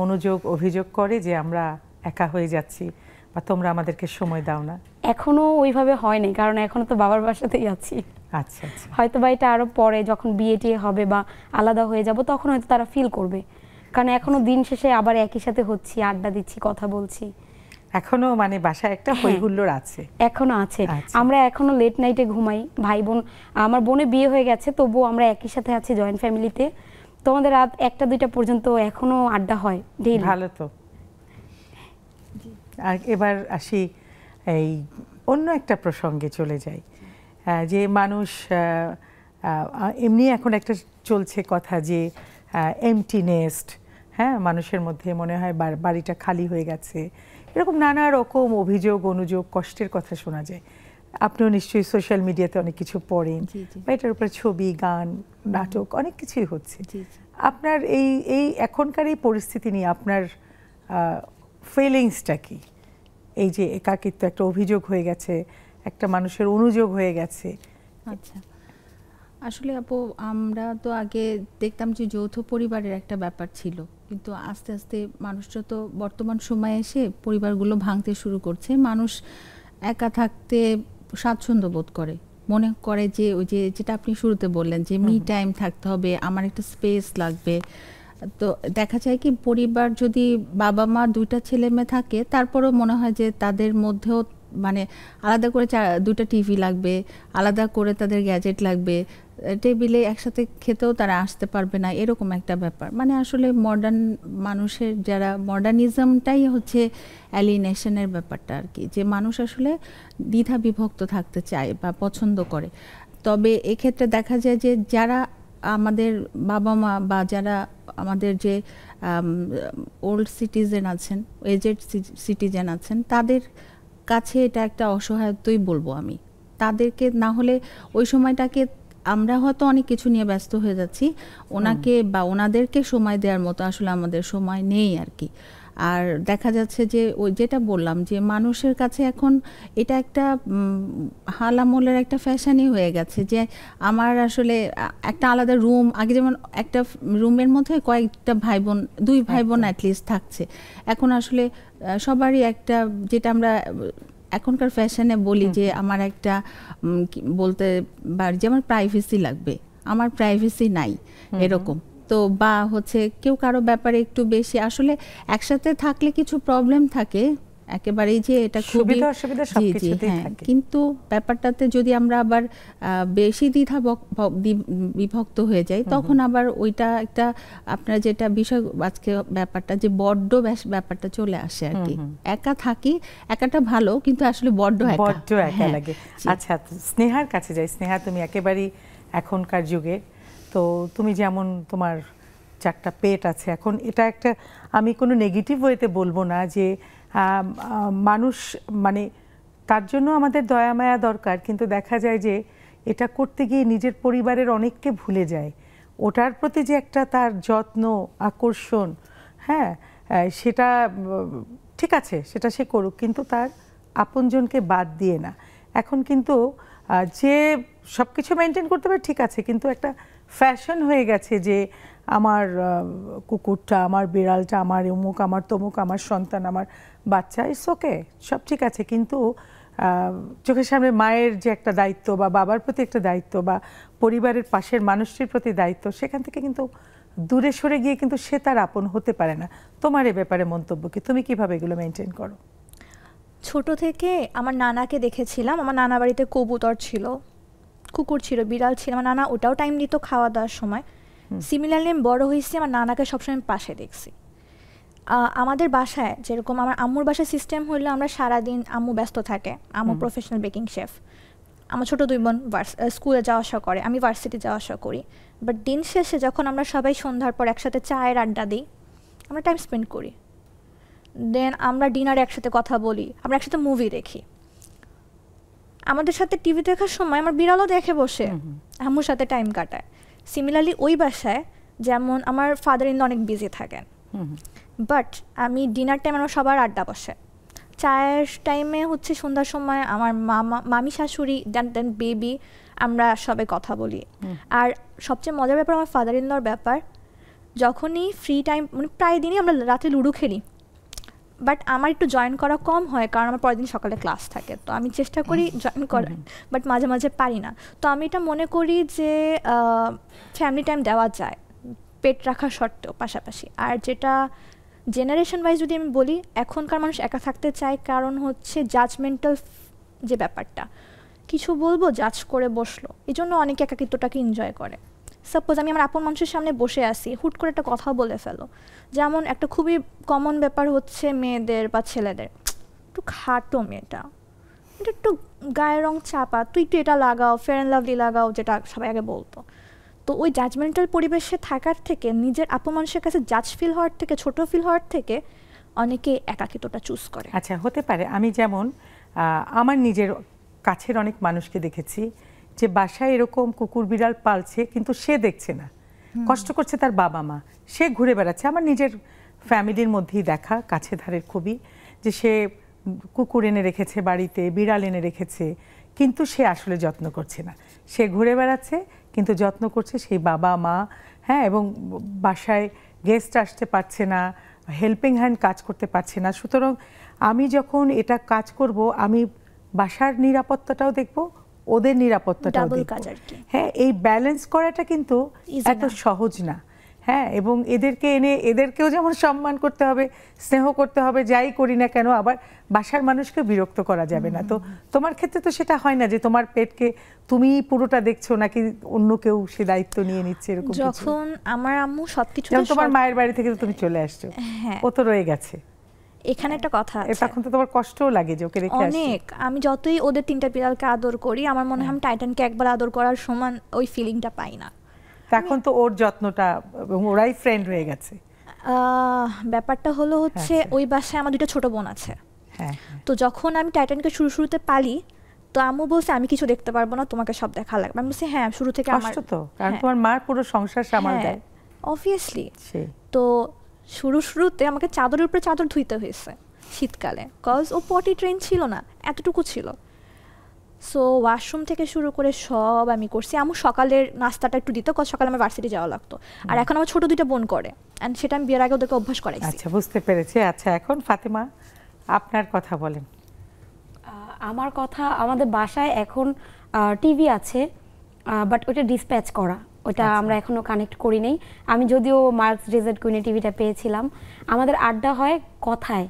অভিযোগ করে যে আমরা একা হয়ে যাচ্ছি বা তোমরা আমাদেরকে সময় দাও না? এখনো ওইভাবে হয়নি, কারণ এখনো তো বাবার বাসাতেই আছি। আচ্ছা আচ্ছা। হয়তো বা এটা আরো পরে যখন বিয়ে টিয়ে হবে বা আলাদা হয়ে যাব তখন হয়তো তারা ফিল করবে, কারণ এখনো দিন শেষে আবার একই সাথে হচ্ছি, আড্ডা দিচ্ছি, কথা বলছি। এখনো মানে বাসায় একটা হইহুল্লোড় আছে? এখনো আছে। আমরা এখনো লেট নাইটে ঘুমাই, ভাই বোন। আমার বোনের বিয়ে হয়ে গেছে, তবুও আমরা একই সাথে আছি জয়েন্ট ফ্যামিলিতে। তো আমাদের রাত 1টা-2টা পর্যন্ত এখনো আড্ডা হয় ডেইলি। ভালো তো। আর এবার আসি এই অন্য একটা প্রসঙ্গে চলে যাই, যে মানুষ এমনি এখন একটা চলছে কথা যে এমটি নেস্ট, হ্যাঁ, মানুষের মধ্যে মনে হয় বাড়িটা খালি হয়ে গেছে, এরকম নানা রকম অভিযোগ অনুযোগ কষ্টের কথা শোনা যায়। আপনিও নিশ্চয়ই সোশ্যাল মিডিয়াতে অনেক কিছু পড়েন, বা এটার উপরে ছবি, গান, নাটক অনেক কিছুই হচ্ছে। আপনার এই এখনকার এই পরিস্থিতি নিয়ে আপনার ফিলিংসটা কি? এই যে একাকিত্ব একটা অভিযোগ হয়ে গেছে, একটা মানুষের অনুযোগ হয়ে গেছে। আচ্ছা, আসলে আপু আমরা তো আগে দেখতাম যে যৌথ পরিবারের একটা ব্যাপার ছিল, কিন্তু আস্তে আস্তে মানুষরা তো বর্তমান সময়ে এসে পরিবারগুলো ভাঙতে শুরু করছে। মানুষ একা থাকতে স্বাচ্ছন্দ্য বোধ করে, মনে করে যে ওই যে যেটা আপনি শুরুতে বললেন যে মি টাইম থাকতে হবে, আমার একটা স্পেস লাগবে। তো দেখা যায় কি পরিবার যদি বাবা মা 2টা ছেলে মেয়ে থাকে, তারপরেও মনে হয় যে তাদের মধ্যেও মানে আলাদা করে 2টা টিভি লাগবে, আলাদা করে তাদের গ্যাজেট লাগবে, টেবিলে একসাথে খেতেও তারা আসতে পারবে না, এরকম একটা ব্যাপার। মানে আসলে মডার্ন মানুষের যারা মডার্নিজমটাই হচ্ছে অ্যালিনেশনের ব্যাপারটা আর কি, যে মানুষ আসলে দ্বিধা বিভক্ত থাকতে চায় বা পছন্দ করে। তবে এক্ষেত্রে দেখা যায় যে যারা আমাদের বাবা মা বা যারা আমাদের যে ওল্ড সিটিজেন আছেন, এজেড সিটিজেন আছেন, তাদের কাছে এটা একটা অসহায়ত্বই বলবো আমি। তাদেরকে না হলে ওই সময়টাকে আমরা হয়তো অনেক কিছু নিয়ে ব্যস্ত হয়ে যাচ্ছি, ওনাকে বা ওনাদেরকে সময় দেওয়ার মতো আসলে আমাদের সময় নেই আর কি। আর দেখা যাচ্ছে যে ওই যেটা বললাম যে মানুষের কাছে এখন এটা একটা হাল আমলের একটা ফ্যাশনই হয়ে গেছে, যে আমার আসলে একটা আলাদা রুম, আগে যেমন একটা রুমের মধ্যে কয়েকটা ভাই বোন, 2 ভাই বোন অ্যাটলিস্ট থাকছে, এখন আসলে সবারই একটা, যেটা আমরা এখনকার ফ্যাশনে বলি যে আমার একটা বলতে পারি যে আমার প্রাইভেসি লাগবে, আমার প্রাইভেসি নাই এরকম। তো বা হচ্ছে কেউ কারো ব্যাপারে একটু বেশি, আসলে একসাথে থাকলে কিছু প্রবলেম থাকে একেবারেই, যে এটা খুবই কিন্তু ব্যাপারটাতে যদি আমরা আবার বেশি দ্বিধা বিভক্ত হয়ে যাই, তখন আবার ওইটা একটা আপনার যেটা বিষয় আজকে ব্যাপারটা যে বড্ড ব্যাপারটা চলে আসে আর কি। একা থাকি, একাটা ভালো, কিন্তু আসলে বড্ড একা লাগে। আচ্ছা, স্নেহার কাছে যাই। স্নেহা, তুমি একেবারেই এখনকার যুগে, তো তুমি যেমন তোমার 4টা পেট আছে, এখন এটা একটা, আমি কোনো নেগেটিভ ওয়েতে বলবো না যে মানুষ মানে তার জন্য আমাদের দয়া মায়া দরকার, কিন্তু দেখা যায় যে এটা করতে গিয়ে নিজের পরিবারের অনেককে ভুলে যায়, ওটার প্রতি যে একটা তার যত্ন আকর্ষণ, হ্যাঁ সেটা ঠিক আছে, সেটা সে করুক, কিন্তু তার আপনজনকে বাদ দিয়ে না। এখন কিন্তু যে সব কিছু মেনটেন করতে পারে ঠিক আছে, কিন্তু একটা ফ্যাশন হয়ে গেছে যে আমার কুকুরটা, আমার বিড়ালটা, আমার অমুক, আমার তমুক, আমার সন্তান, আমার বাচ্চা, ইটস ওকে, সব ঠিক আছে, কিন্তু চোখের সামনে মায়ের যে একটা দায়িত্ব বা বাবার প্রতি একটা দায়িত্ব বা পরিবারের পাশের মানুষটির প্রতি দায়িত্ব, সেখান থেকে কিন্তু দূরে সরে গিয়ে কিন্তু সে তার আপন হতে পারে না। তোমার এ ব্যাপারে মন্তব্য কি? তুমি কিভাবে এগুলো মেনটেন করো? ছোট থেকে আমার নানাকে দেখেছিলাম, আমার নানা বাড়িতে কবুতর ছিল, কুকুর ছিল, বিড়াল ছিল, আমার নানা ওটাও টাইম দিত খাওয়া দাওয়ার সময়। সিমিলারলি আমি বড় হয়েছি, আমার নানাকে সবসময় পাশে দেখছি। আমাদের বাসায় যেরকম আমার আম্মুর বাসায় সিস্টেম হইলো, আমরা সারাদিন, আম্মু ব্যস্ত থাকে, আম্মু প্রফেশনাল বেকিং শেফ, আমার ছোটো 2 বোন স্কুলে যাওয়া আসা করে, আমি ভার্সিটি যাওয়া আসা করি। বাট দিন শেষে যখন আমরা সবাই সন্ধ্যার পর একসাথে চায়ের আড্ডা দিই, আমরা টাইম স্পেন্ড করি, দেন আমরা ডিনারে একসাথে কথা বলি, আমরা একসাথে মুভি দেখি। আমাদের সাথে টিভি দেখার সময় আমার বিড়ালও দেখে বসে আম্মুর সাথে টাইম কাটায়। সিমিলারলি ওই বাসায় যেমন আমার ফাদার ইন ল অনেক বিজি থাকেন, বাট আমি ডিনার টাইম আমার সবার আড্ডা বসে, চায়ের টাইমে হচ্ছে সন্ধ্যার সময় আমার মামি শাশুড়ি দেন বেবি, আমরা সবাই কথা বলি। আর সবচেয়ে মজার ব্যাপার আমার ফাদার ইন লর ব্যাপার, যখনই ফ্রি টাইম, মানে প্রায় দিনই আমরা রাতে লুডো খেলি, বাট আমার একটু জয়েন করা কম হয় কারণ আমার পরের দিন সকালে ক্লাস থাকে, তো আমি চেষ্টা করি জয়েন করার, বাট মাঝে মাঝে পারি না। তো আমি এটা মনে করি যে ফ্যামিলি টাইম দেওয়া যায় পেট রাখা সত্ত্বেও পাশাপাশি। আর যেটা জেনারেশন ওয়াইজ যদি আমি বলি, এখনকার মানুষ একা থাকতে চায়, কারণ হচ্ছে জাজমেন্টাল যে ব্যাপারটা, কিছু বলবো জাজ করে বসলো, এই জন্য অনেকে একাকিত্বটাকে এনজয় করে। সাপোজ আমি আমার আপন মানুষের সামনে বসে আসি, হুট করে একটা কথা বলে ফেলো, যেমন একটা খুবই কমন ব্যাপার হচ্ছে মেয়েদের বা ছেলেদের, একটু খাটো মেয়েটা, এটা একটু গায়ের রং চাপা, তুই একটু এটা লাগাও, ফেয়ার অ্যান্ড লাভলি লাগাও, যেটা সবাই আগে বলতো। তো ওই জাজমেন্টাল পরিবেশে থাকার থেকে, নিজের আপন মানুষের কাছে জাজ ফিল হওয়ার থেকে, ছোট ফিল হওয়ার থেকে অনেকে একাকিত্বটা চুজ করে। আচ্ছা, হতে পারে। আমি যেমন আমার নিজের কাছের অনেক মানুষকে দেখেছি যে বাসায় এরকম কুকুর বিড়াল পালছে, কিন্তু সে দেখছে না, কষ্ট করছে তার বাবা মা, সে ঘুরে বেড়াচ্ছে। আমার নিজের ফ্যামিলির মধ্যেই দেখা, কাছে ধারের খুবই, যে সে কুকুর এনে রেখেছে বাড়িতে, বিড়াল এনে রেখেছে, কিন্তু সে আসলে যত্ন করছে না, সে ঘুরে বেড়াচ্ছে, কিন্তু যত্ন করছে সেই বাবা মা। হ্যাঁ, এবং বাসায় গেস্ট আসতে পারছে না, হেল্পিং হ্যান্ড কাজ করতে পারছে না। সুতরাং আমি যখন এটা কাজ করব, আমি বাসার নিরাপত্তাটাও দেখব, ওদের নিরাপত্তাটাও দেখব। হ্যাঁ, এই ব্যালেন্স করাটা কিন্তু এত সহজ না। হ্যাঁ, এবং এদেরকে এনে এদেরকেও যেমন সম্মান করতে হবে, স্নেহ করতে হবে, যাই করি না কেন, আবার বাসার মানুষকে বিরক্ত করা যাবে না। তো তোমার ক্ষেত্রে তো সেটা হয় না যে তোমার পেটকে তুমি পুরোটা দেখছো, নাকি অন্য কেউ সে দায়িত্ব নিয়ে নিচ্ছে এরকম? যখন আমার আম্মু সবকিছু, তোমার মায়ের বাড়ি থেকে তুমি চলে আসছো, ও তো রয়ে গেছে, এখানে একটা কথা আছে, তখন তো তোমার কষ্টও লাগে যে ওকে রেখে আসছো। অনেক, আমি যতই ওদের 3টা বিড়ালকে আদর করি, আমার মনে হয় আমি টাইটানকে একবার আদর করার সমান ওই ফিলিংটা পাই না। এখন তো ওর যত্নটা, ওরাই ফ্রেন্ড হয়ে গেছে। ব্যাপারটা হলো হচ্ছে ওই বাসায় আমার 2টা ছোট বোন আছে। তো যখন আমি টাইটানকে শুরুতে পালি, তো আম্মু বলছে আমি কিছু দেখতে পারবো না, তোমাকে সব দেখা লাগবে। আমি বলছি হ্যাঁ, শুরু থেকে আমার কষ্ট তো, কারণ তোমার মার পুরো সংসার সামাল দেয় অবভিয়াসলি। তো শুরুতে আমাকে চাদরের উপরে চাদর ধুইতে হয়েছে শীতকালে, কজ ও পটি ট্রেন ছিল না, এতটুকু ছিল। সো ওয়াশরুম থেকে শুরু করে সব আমি করছি। আম্মু সকালের নাস্তাটা একটু দিত, কজ সকালে আমার ভার্সিটি যাওয়া লাগতো। আর এখন আমার ছোট 2টা বোন করে, এন্ড সেটা আমি বিয়ের আগে ওদেরকে অভ্যাস করাইছি। আচ্ছা, বুঝতে পেরেছি। আচ্ছা, এখন ফাতেমা আপনার কথা বলেন। আমার কথা, আমাদের বাসায় এখন টিভি আছে, বাট ওটা ডিসপ্যাচ করা, ওটা আমরা এখনো কানেক্ট করি নাই। আমি যদিও মার্কস ডেজার্ট কুইনে টিভিটা পেয়েছিলাম। আমাদের আড্ডা হয় কথায়,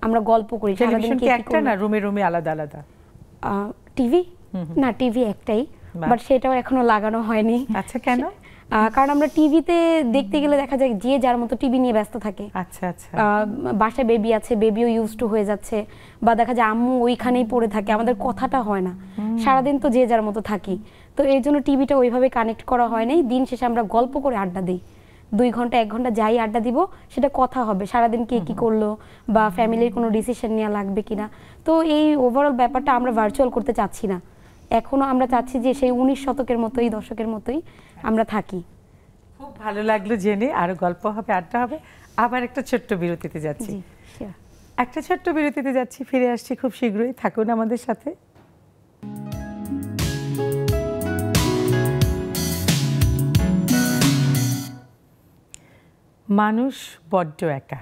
আমরা গল্প করি। টেলিভিশন কি একটা না, রুমে রুমে আলাদা আলাদা? টিভি না, টিভি একটাই, বাট সেটাও এখনো লাগানো হয়নি। আচ্ছা, কেন? কারণ আমরা টিভিতে দেখতে গেলে দেখা যায় যে যার মতো টিভি নিয়ে ব্যস্ত থাকে। আচ্ছা আচ্ছা। বাসায় বেবি আছে, বেবিও ইউজ টু হয়ে যাচ্ছে, বা দেখা যায় আম্মু ওইখানেই পড়ে থাকে, আমাদের কথাটা হয় না, সারাদিন তো যে যার মতো থাকি। তো এই জন্য টিভিটা ওইভাবে কানেক্ট করা হয় নাই। দিন শেষে আমরা গল্প করে আড্ডা দিই, 2 ঘন্টা 1 ঘন্টা যাই আড্ডা দিব, সেটা কথা হবে সারাদিন কে কি করলো, বা ফ্যামিলির কোনো ডিসিশন নেওয়া লাগবে কিনা। তো এই ওভারঅল ব্যাপারটা আমরা ভার্চুয়াল করতে চাচ্ছি না এখনো। আমরা চাচ্ছি যে সেই 19 শতকের মতোই, দশকের মতোই আমরা থাকি। খুব ভালো লাগলো জেনে। আরো গল্প হবে, আড্ডা হবে। আবার একটা ছোট্ট বিরতিতে যাচ্ছি, একটা ছোট্ট বিরতিতে যাচ্ছি, ফিরে আসছি খুব শীঘ্রই। থাকুন আমাদের সাথে। মানুষ বড্ড একা।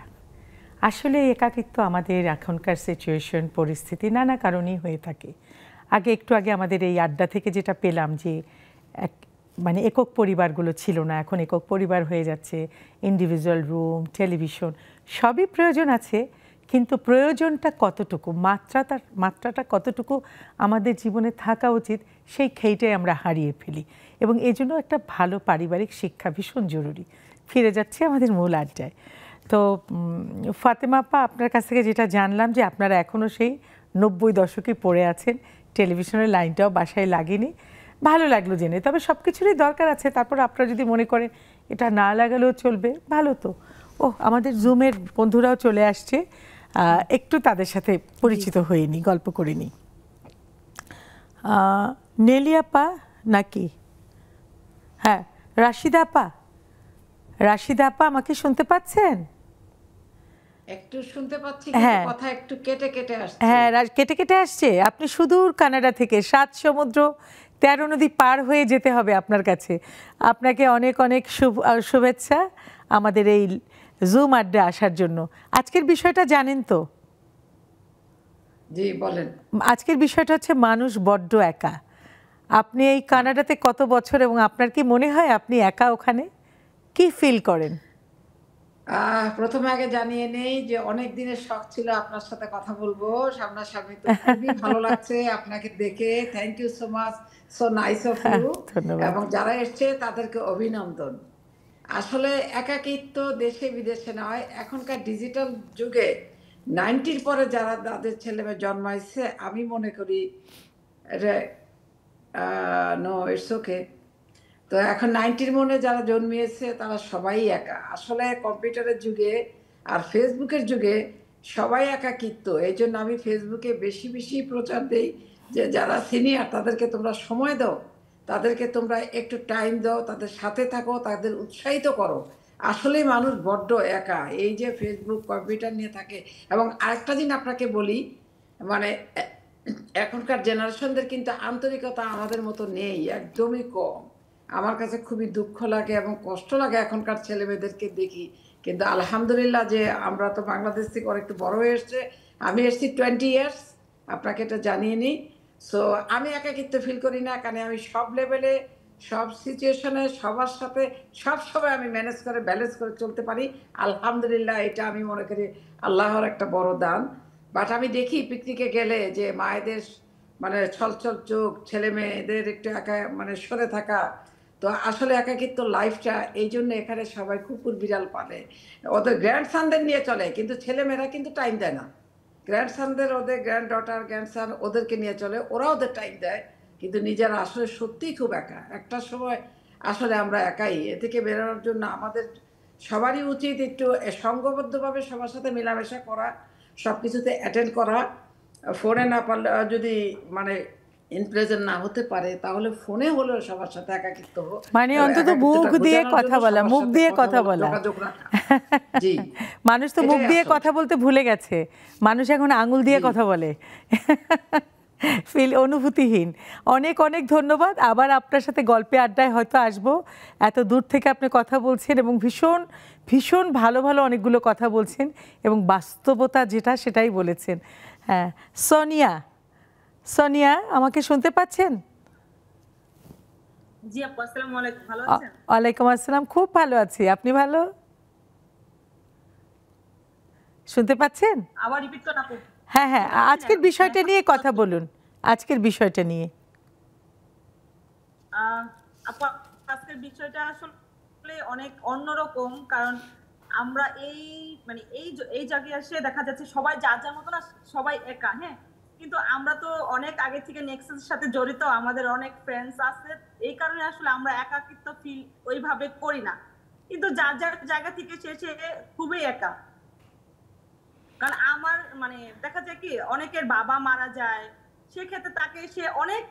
আসলে একাকিত্ব আমাদের এখনকার সিচুয়েশন, পরিস্থিতি নানা কারণেই হয়ে থাকে। একটু আগে আমাদের এই আড্ডা থেকে যেটা পেলাম যে মানে একক পরিবারগুলো ছিল না, এখন একক পরিবার হয়ে যাচ্ছে, ইন্ডিভিজুয়াল রুম, টেলিভিশন, সবই প্রয়োজন আছে, কিন্তু প্রয়োজনটা কতটুকু, মাত্রাটা কতটুকু আমাদের জীবনে থাকা উচিত, সেই খেইটাই আমরা হারিয়ে ফেলি। এবং এই জন্য একটা ভালো পারিবারিক শিক্ষা ভীষণ জরুরি। ফিরে যাচ্ছি আমাদের মূল আড্ডায়। তো ফাতেমা আপা, আপনার কাছ থেকে যেটা জানলাম যে আপনারা এখনও সেই 90 দশকে পড়ে আছেন, টেলিভিশনের লাইনটাও বাসায় লাগেনি। ভালো লাগলো জেনে। তবে সব কিছুরই দরকার আছে। তারপর আপনারা যদি মনে করেন এটা না লাগালেও চলবে, ভালো তো। আমাদের জুমের বন্ধুরাও চলে আসছে, একটু তাদের সাথে পরিচিত হয়ে নি, গল্প করে নি। নেলি আপা নাকি? হ্যাঁ, রাশিদা আপা। রাশিদা আপা, আমাকে শুনতে পাচ্ছেন? একটু শুনতে পাচ্ছি, কিন্তু কথা একটু কেটে কেটে আসছে। হ্যাঁ, কেটে কেটে আসছে। আপনি সুদূর কানাডা থেকে 7 সমুদ্র 13 নদী পার হয়ে যেতে হবে আপনার কাছে। আপনাকে অনেক অনেক শুভেচ্ছা আমাদের এই জুম আড্ডা আসার জন্য। আজকের বিষয়টা জানেন তো? জি বলেন। আজকের বিষয়টা হচ্ছে মানুষ বড্ড একা। আপনি এই কানাডাতে কত বছর, এবং আপনার কি মনে হয় আপনি একা ওখানে? কি ফিল করেন? প্রথমে আগে জানিয়ে নেই যে অনেক দিনের শখ ছিল আপনার সাথে কথা বলবো সামনাসামনি। তো খুবই ভালো লাগছে আপনাকে দেখে। Thank you so much, so nice of you. এবং যারা এসছে তাদেরকে অভিনন্দন। আসলে একাকিত্ব দেশে বিদেশে নয়, এখনকার ডিজিটাল যুগে 90-র পরে যারা তাদের ছেলেমেয়ে জন্মাইছে, আমি মনে করি নো ইটস ওকে। তো এখন 90-র মনে যারা জন্মিয়েছে তারা সবাই একা। আসলে কম্পিউটারের যুগে আর ফেসবুকের যুগে সবাই একাকিত্ব। এই জন্য আমি ফেসবুকে বেশি বেশি প্রচার দিই যে যারা সিনিয়র তাদেরকে তোমরা সময় দাও, তাদেরকে তোমরা একটু টাইম দাও, তাদের সাথে থাকো, তাদের উৎসাহিত করো। আসলেই মানুষ বড্ড একা, এই যে ফেসবুক কম্পিউটার নিয়ে থাকে। এবং আরেকটা দিন আপনাকে বলি, মানে এখনকার জেনারেশনদের কিন্তু আন্তরিকতা আমাদের মতো নেই, একদমই কম। আমার কাছে খুবই দুঃখ লাগে এবং কষ্ট লাগে এখনকার ছেলেমেয়েদেরকে দেখি। কিন্তু আলহামদুলিল্লাহ যে আমরা তো বাংলাদেশ থেকে অনেকটু বড় হয়ে এসছে। আমি এসেছি 20 ইয়ার্স, আপনাকে এটা জানিয়ে নিই। সো আমি একাকিত্ব ফিল করি না, কারণ আমি সব লেভেলে, সব সিচুয়েশনে, সবার সাথে সব সময় আমি ম্যানেজ করে ব্যালেন্স করে চলতে পারি। আলহামদুলিল্লাহ, এটা আমি মনে করি আল্লাহর একটা বড় দান। বাট আমি দেখি পিকনিকে গেলে যে মায়েদের মানে ছলছল চোখ, ছেলে মেয়েদের একটু একা মানে সরে থাকা। তো আসলে একাকিত্ব লাইফটা এই জন্য এখানে সবাই কুকুর বিড়াল পালে, ওদের গ্র্যান্ডসানদের নিয়ে চলে, কিন্তু ছেলেমেয়েরা কিন্তু টাইম দেয় না। গ্র্যান্ডসানদের, ওদের গ্র্যান্ড ডটার গ্র্যান্ডসান ওদেরকে নিয়ে চলে, ওরা ওদের টাইম দেয়, কিন্তু নিজেরা আসলে সত্যিই খুব একা। একটা সময় আসলে আমরা একাই। এ থেকে বেরোনোর জন্য আমাদের সবারই উচিত একটু সংঘবদ্ধভাবে সবার সাথে মেলামেশা করা, সব কিছুতে অ্যাটেন্ড করা। ফোনে না পারলে, যদি মানে ইনপ্রেজেন্ট না হতে পারে, তাহলে ফোনে হলেও সবার সাথে একাকিত্ব হোক, মানে অন্তত মুখ দিয়ে কথা বলা, মুখ দিয়ে কথা বলা। জি, মানুষ তো মুখ দিয়ে কথা বলতে ভুলে গেছে, মানুষ এখন আঙুল দিয়ে কথা বলে। অনুভূতিহীন। অনেক অনেক ধন্যবাদ। আবার আপনার সাথে গল্পে আড্ডায় হয়তো আসবো। এত দূর থেকে আপনি কথা বলছেন এবং ভীষণ ভীষণ ভালো ভালো অনেকগুলো কথা বলছেন, এবং বাস্তবতা যেটা সেটাই বলেছেন। হ্যাঁ, সোনিয়া, সোনিয়া আমাকে শুনতে পাচ্ছেন? জি আপু, আসসালামু আলাইকুম। ভালো আছেন? ওয়ালাইকুম আসসালাম, খুব ভালো আছি। আপনি ভালো শুনতে পাচ্ছেন? আবার রিপিট করুন আপু। হ্যাঁ হ্যাঁ, আজকের বিষয়টা নিয়ে কথা বলুন। আজকের বিষয়টা নিয়ে আপু, আজকের বিষয়টা আসলে অনেক অন্যরকম। কারণ আমরা এই মানে এই জায়গায় এসে দেখা যাচ্ছে সবাই যার যার মতো না, সবাই একা। হ্যাঁ, কিন্তু আমরা তো অনেক আগে থেকে নেক্সাসের সাথে জড়িত, আমাদের অনেক ফ্রেন্ডস আছে। এই কারণে আসলে আমরা একাকিত্ব ফিল ওইভাবে করি না, কিন্তু যার যার জায়গা থেকে সে খুবই একা। কারণ আমার মানে দেখা যায় কি, অনেকের বাবা মারা যায়, সেক্ষেত্রে তাকে সে অনেক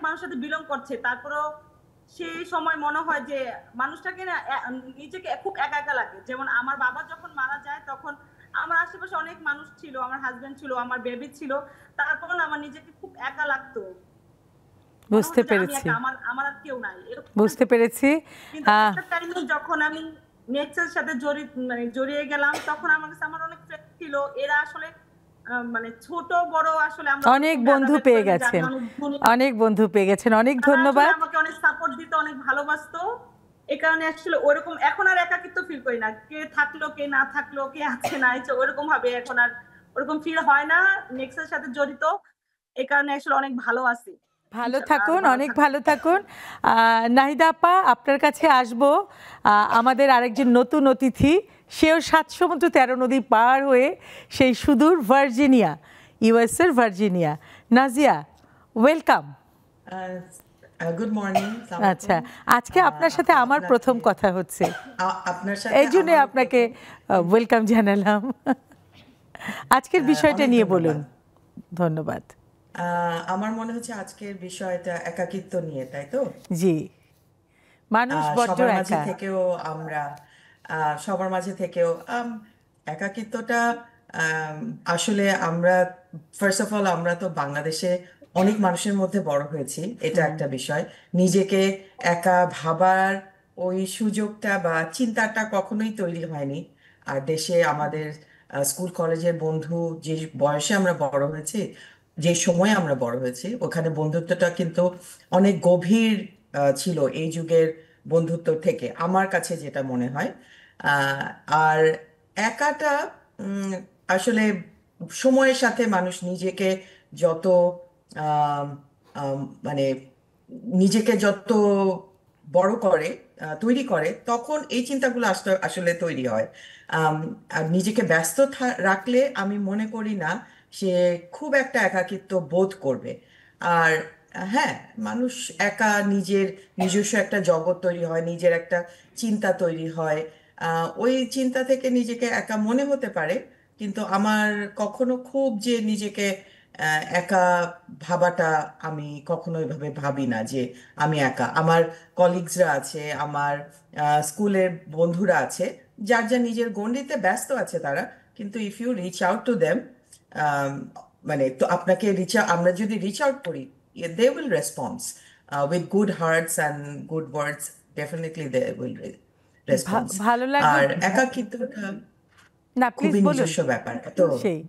মানুষের সাথে বিলং করছে, তারপরেও সেই সময় মনে হয় যে মানুষটাকে না নিজেকে খুব একা একা লাগে। যেমন আমার বাবা যখন মারা যায় তখন আমার আশেপাশে অনেক মানুষ ছিল, আমার হাজবেন্ড ছিল, আমার বেবি ছিল, তারপর আমার নিজেকে খুব একা লাগতো। বুঝতে পেরেছি, আমার আর কেউ নাই, বুঝতে পেরেছি। যখন আমি নেক্সাসের সাথে জড়িয়ে গেলাম তখন আমার কাছে আমার অনেক ফ্রেন্ড ছিল, এরা আসলে মানে ছোট বড় আসলে আমরা অনেক বন্ধু পেয়ে গেছেন, অনেক বন্ধু পেয়ে গেছেন, অনেক ধন্যবাদ। আমাকে অনেক সাপোর্ট দিত, অনেক ভালোবাসতো, এই কারণে আসলে ওরকম এখন আর একাকিত্ব ফিল করি না। কে থাকলো কে না থাকলো, কে আছে না আছে, ওরকম ভাবে এখন আর ওরকম ফিল হয় না। নেক্সাসের সাথে জড়িত, এই কারণে আসলে অনেক ভালো আছি। ভালো থাকুন, অনেক ভালো থাকুন। নাহিদা আপা, আপনার কাছে আসবো। আমাদের আরেকজন নতুন অতিথি, সেও 7 সমুদ্র 13 নদী পার হয়ে সেই সুদূর ভার্জিনিয়া, ইউএসের Virginia. Nazia, welcome. Good morning. আচ্ছা, আজকে আপনার সাথে আমার প্রথম কথা হচ্ছে, আপনার সাথে এই জন্য আপনাকে ওয়েলকাম জানালাম। আজকের বিষয়টা নিয়ে বলুন। ধন্যবাদ। আমার মনে হচ্ছে আজকের বিষয়টা একাকিত্ব নিয়ে, তাই তো? জি, মানুষ বড্ড সবার মাঝে একা। থেকেও আমরা সবার মাঝে থেকেও একাকিত্বটা আসলে আমরা ফার্স্ট অফ অল আমরা তো বাংলাদেশে অনেক মানুষের মধ্যে বড় হয়েছি, এটা একটা বিষয়। নিজেকে একা ভাবার ওই সুযোগটা বা চিন্তাটা কখনোই তৈরি হয়নি। আর দেশে আমাদের স্কুল কলেজের বন্ধু, যে বয়সে আমরা বড় হয়েছি, যে সময়ে আমরা বড় হয়েছি, ওখানে বন্ধুত্বটা কিন্তু অনেক গভীর ছিল এই যুগের বন্ধুত্ব থেকে, আমার কাছে যেটা মনে হয়। আর একাটা আসলে সময়ের সাথে মানুষ নিজেকে যত মানে নিজেকে যত বড় করে তৈরি করে, তখন এই চিন্তাগুলো আসলে তৈরি হয়। আর নিজেকে ব্যস্ত রাখলে আমি মনে করি না সে খুব একটা একাকিত্ব বোধ করবে। আর হ্যাঁ, মানুষ একা নিজস্ব একটা জগৎ তৈরি হয়, নিজের একটা চিন্তা তৈরি হয়, ওই চিন্তা থেকে নিজেকে একা মনে হতে পারে। কিন্তু আমার কখনো খুব যে নিজেকে একা ভাবাটা, আমি কখনো এভাবে ভাবি না যে আমি একা। আমার কলিগসরা আছে, আমার স্কুলের বন্ধুরা আছে, যার যা নিজের গণ্ডিতে ব্যস্ত আছে তারা, কিন্তু if you reach out to them, মানে তো আপনাকে আমরা যদি রিচ আউট করি, they will response with good hearts and good words, definitely they will response. ভালো লাগলো। আর একাকিত্বটা না, প্লিজ বলুন। নিজস্ব ব্যাপার তো, সেই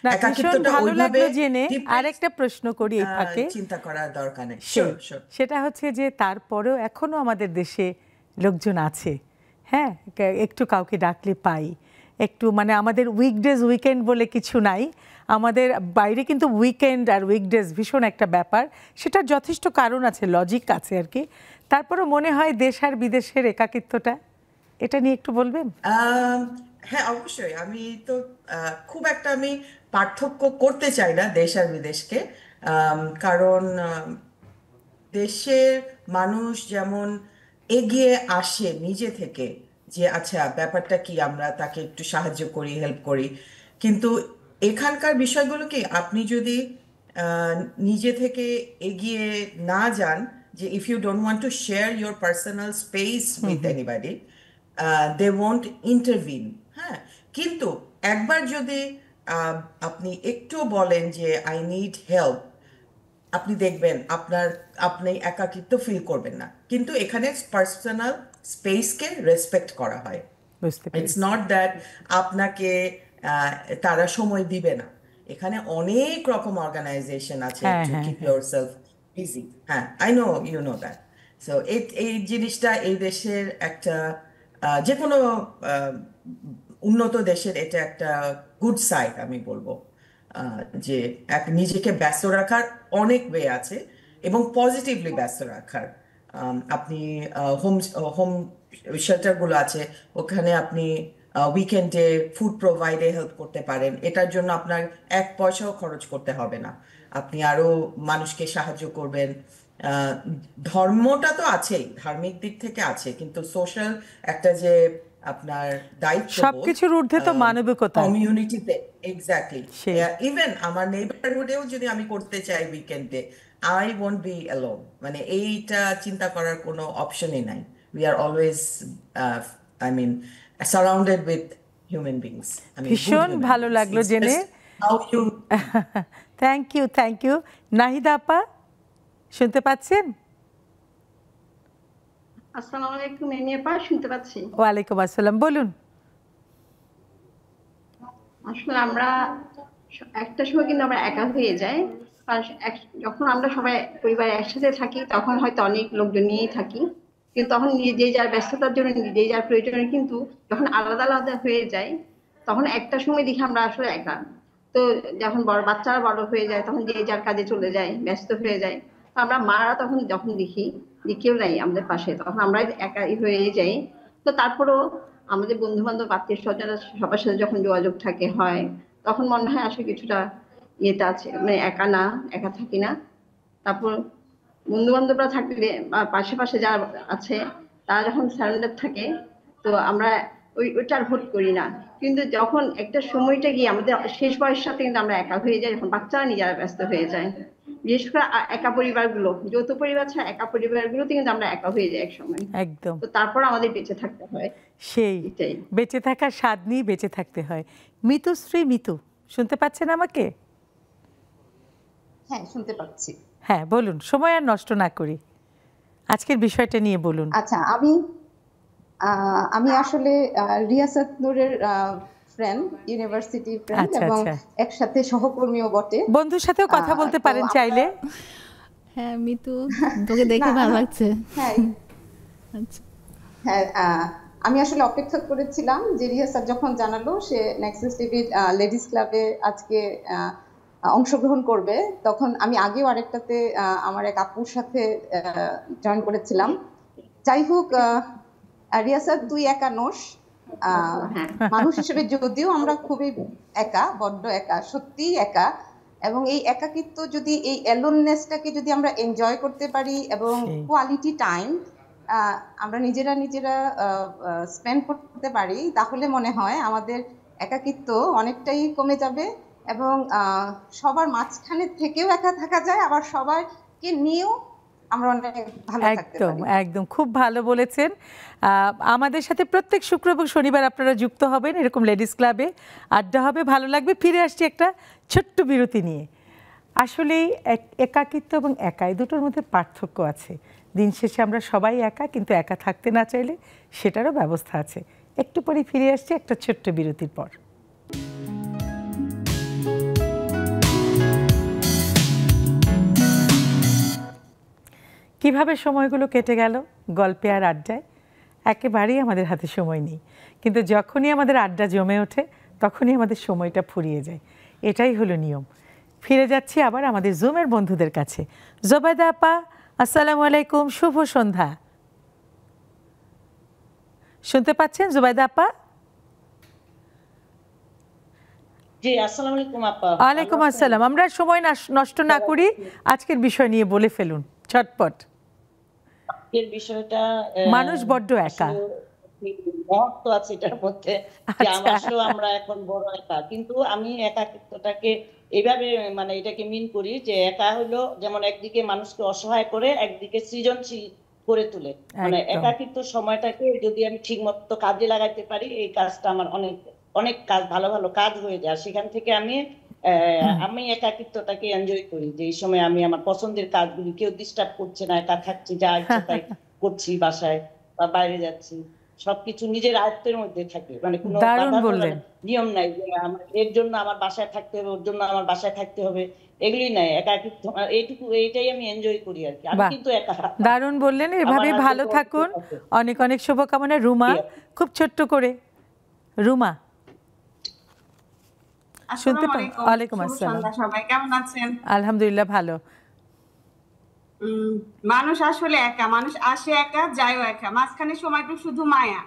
না, ভীষণ ভালো লাগলো জেনে। আরেকটা প্রশ্ন করি এই ফাঁকে, চিন্তা করার দরকার নেই। সেটা হচ্ছে যে তারপরেও এখনো আমাদের দেশে লোকজন আছে, হ্যাঁ, একটু কাউকে ডাকলে পাই, একটু মানে আমাদের উইকডেজ উইকেন্ড বলে কিছু নাই আমাদের বাইরে, কিন্তু উইকেন্ড আর উইকডেজ ভীষণ একটা ব্যাপার। সেটার যথেষ্ট কারণ আছে, লজিক আছে আর কি। তারপরও মনে হয় দেশ আর বিদেশের একাকিত্বটা, এটা নিয়ে একটু বলবেন? হ্যাঁ, অবশ্যই। আমি তো খুব একটা আমি পার্থক্য করতে চাই না দেশ আর বিদেশকে, কারণ দেশের মানুষ যেমন এগিয়ে আসে নিজে থেকে, যে আচ্ছা ব্যাপারটা কি, আমরা তাকে একটু সাহায্য করি, হেল্প করি। কিন্তু এখানকার বিষয়গুলো কি, আপনি যদি নিজে থেকে এগিয়ে না যান, যে if you don't want to share your personal space with anybody, they won't intervene. হ্যাঁ, কিন্তু একবার যদি আপনি একটু বলেন যে আই নিড হেল্প, আপনি দেখবেন আপনি একাকিত্ব ফিল করবেন না। কিন্তু এখানে পার্সোনাল স্পেসকে রেসপেক্ট করা হয়। ইটস নট দ্যাট আপনাকে তারা সময় দিবে না। এখানে অনেক রকম অর্গানাইজেশন আছে টু কিপ ইয়োরসেলফ বিজি। হ্যাঁ, I know, you know that. So এই জিনিসটা এই দেশের একটা, যে কোনো উন্নত দেশের এটা একটা গুড সাইড আমি বলবো, যে নিজেকে ব্যস্ত রাখার অনেক ওয়ে আছে, এবং পজিটিভলি ব্যস্ত রাখার। আপনি হোম শেল্টারগুলো আছে, ওখানে আপনি উইকেন্ডে ফুড প্রোভাইডে হেল্প করতে পারেন। এটার জন্য আপনার 1 পয়সাও খরচ করতে হবে না, আপনি আরো মানুষকে সাহায্য করবেন। ধর্মটা তো আছেই, ধার্মিক দিক থেকে আছে, কিন্তু সোশ্যাল একটা যে আপনার দায়িত্ব, সবকিছুর ঊর্ধ্বে তো মানবিকতা, কমিউনিটিতে। এক্স্যাক্টলি। ইভেন আমার নেইবারহুডেও যদি আমি করতে চাই উইকেন্ডে, আই ওয়ন্ট বি অ্যালোন, মানে এইটা চিন্তা করার কোনো অপশনই নাই। We are always I mean surrounded with human beings. ভীষণ ভালো লাগলো জেনে। Thank you. নাহিদা আপা শুনতে পাচ্ছেন? আসসালামু আলাইকুম এমি আপা, শুনতে পাচ্ছি। ওয়ালাইকুম আসসালাম, বলুন। আসলে আমরা একটা সময় কিন্তু আমরা একা হয়ে যাই, যখন আমরা সবাই পরিবার একসাথে থাকি তখন হয়তো অনেক লোকজন নিয়েই থাকি, কিন্তু তখন যে যার ব্যস্ততার জন্য যে যার প্রয়োজনে কিন্তু যখন আলাদা আলাদা হয়ে যায় তখন একটা সময় দেখি আমরা আসলে একা। তো যখন বাচ্চারা বড় হয়ে যায় তখন যে যার কাজে চলে যায়, ব্যস্ত হয়ে যায়, তো আমরা মারা তখন যখন দেখি যে কেউ নাই আমাদের পাশে, তখন আমরা একাই হয়ে যাই। তো তারপরেও আমাদের বন্ধু বান্ধব আত্মীয় স্বজনরা সবার সাথে যখন যোগাযোগ থাকে হয় তখন মনে হয় আসলে কিছুটা ইয়েতে আছে, মানে একা থাকি না। তারপর বন্ধু বান্ধবরা থাকলে বা পাশে যারা আছে তারা যখন সারেন্ডার থাকে তো আমরা ওইটার ভোট করি না, কিন্তু যখন একটা সময়টা গিয়ে আমাদের শেষ বয়সের সাথে কিন্তু আমরা একা হয়ে যাই, যখন বাচ্চারা নিজেরা ব্যস্ত হয়ে যায়। বিশেষ করে একা পরিবারগুলো, যৌথ পরিবার ছাড়া একা পরিবারগুলোতে কিন্তু আমরা একা হয়ে যাই এক সময়। একদম। তো তারপর আমাদের বেঁচে থাকতে হয়, সেই বেঁচে থাকার স্বাদ নিয়ে বেঁচে থাকতে হয়। মিতুশ্রী, মিতু শুনতে পাচ্ছেন আমাকে? হ্যাঁ, শুনতে পাচ্ছি। হ্যাঁ বলুন, সময় আর নষ্ট না করি, আজকের বিষয়টা নিয়ে বলুন। আচ্ছা, আমি আসলে রিয়াসাত নূরের ফ্রেন্ড, ইউনিভার্সিটি ফ্রেন্ড, এবং একসাথে সহকর্মীও বটে। বন্ধুর সাথেও কথা বলতে পারেন চাইলে। হ্যাঁ মিতু, তোকে দেখে ভালো লাগছে। হ্যাঁ আচ্ছা, হ্যাঁ, আমি আসলে অপেক্ষা করেছিলাম যে রিয়াসাত যখন জানালো সে নেক্সাস টিভির লেডিস ক্লাবে আজকে অংশগ্রহণ করবে, তখন আমি আগেও আরেকটাতে আমার এক আপুর সাথে জয়েন করেছিলাম। যাই হোক, রিয়াসাত তুই একা নোস, মানুষ হিসেবে যদিও আমরা খুবই একা, বড্ড একা, সত্যিই একা। এবং এই একাকিত্ব যদি, এই অ্যালোননেসটাকে যদি আমরা এনজয় করতে পারি এবং কোয়ালিটি টাইম আমরা নিজেরা স্পেন্ড করতে পারি, তাহলে মনে হয় আমাদের একাকিত্ব অনেকটাই কমে যাবে এবং সবার মাঝখানে থেকেও একা থাকা যায়, আবার সবাইকে নিয়েও আমরা অনেক ভালো থাকতে পারি। একদম খুব ভালো বলেছেন। আমাদের সাথে প্রত্যেক শুক্র এবং শনিবার আপনারা যুক্ত হবেন, এরকম লেডিস ক্লাবে আড্ডা হবে, ভালো লাগবে। ফিরে আসছি একটা ছোট্ট বিরতি নিয়ে। আসলে একাকিত্ব এবং একাই দুটোর মধ্যে পার্থক্য আছে। দিন শেষে আমরা সবাই একা, কিন্তু একা থাকতে না চাইলে সেটারও ব্যবস্থা আছে। একটু পরে ফিরে আসছি একটা ছোট্ট বিরতির পর। কিভাবে সময়গুলো কেটে গেল গল্পে আর আড্ডায়, একেবারেই আমাদের হাতে সময় নেই, কিন্তু যখনই আমাদের আড্ডা জমে ওঠে তখনই আমাদের সময়টা ফুরিয়ে যায়। এটাই হলো নিয়ম। ফিরে যাচ্ছি আবার আমাদের জুমের বন্ধুদের কাছে। জোবাইদা আপা, আসসালামু আলাইকুম, শুভ সন্ধ্যা। শুনতে পাচ্ছেন জোবাইদা আপা? জি, আসসালামু আলাইকুম আপা। ওয়ালাইকুম আসসালাম। আমরা সময় নষ্ট না করি, আজকের বিষয় নিয়ে বলে ফেলুন ঝটপট। আজকের বিষয়টা মানুষ বড্ড একা, মহত্ব আছে এটার মধ্যে, যে আসলে আমরা এখন বড় একা। কিন্তু আমি একাকিত্বটাকে এইভাবে মানে এটাকে মিন করি যে একা হলো যেমন একদিকে মানুষকে অসহায় করে, একদিকে সৃজনশীল করে তোলে। মানে একাকিত্ব সময়টাকে যদি আমি ঠিক মতো কাজে লাগাইতে পারি, এই কাজটা আমার অনেক কাজ, ভালো ভালো কাজ হয়ে যায়। সেখান থেকে আমি একাকিত্বটাকে এনজয় করি, যে এই সময় আমি আমার পছন্দের কাজগুলি, কেউ ডিস্টার্ব করছে না, একা থাকছি, যা ইচ্ছা তাই করছি, বাসায় বা বাইরে যাচ্ছি, সবকিছু নিজের আয়ত্তের মধ্যে থাকে। মানে কোনো নিয়ম নাই যে আমার এর জন্য আমার বাসায় থাকতে হবে, ওর জন্য আমার বাসায় থাকতে হবে, এগুলি নাই। একাকিত্ব এইটাই আমি এনজয় করি আর কি। আমি কিন্তু একা। দারুণ বললেন, এভাবে ভালো থাকুন, অনেক অনেক শুভকামনা। রুমা, খুব ছোট্ট করে। রুমা, শুনতে পাই? ওয়ালাইকুম আসসালাম। সবাই কেমন আছেন? আলহামদুলিল্লাহ ভালো। মানুষ আসলে একা, মানুষ আসে একা, যায়ও একা, মাঝখানে সময়টুকু শুধু মায়া।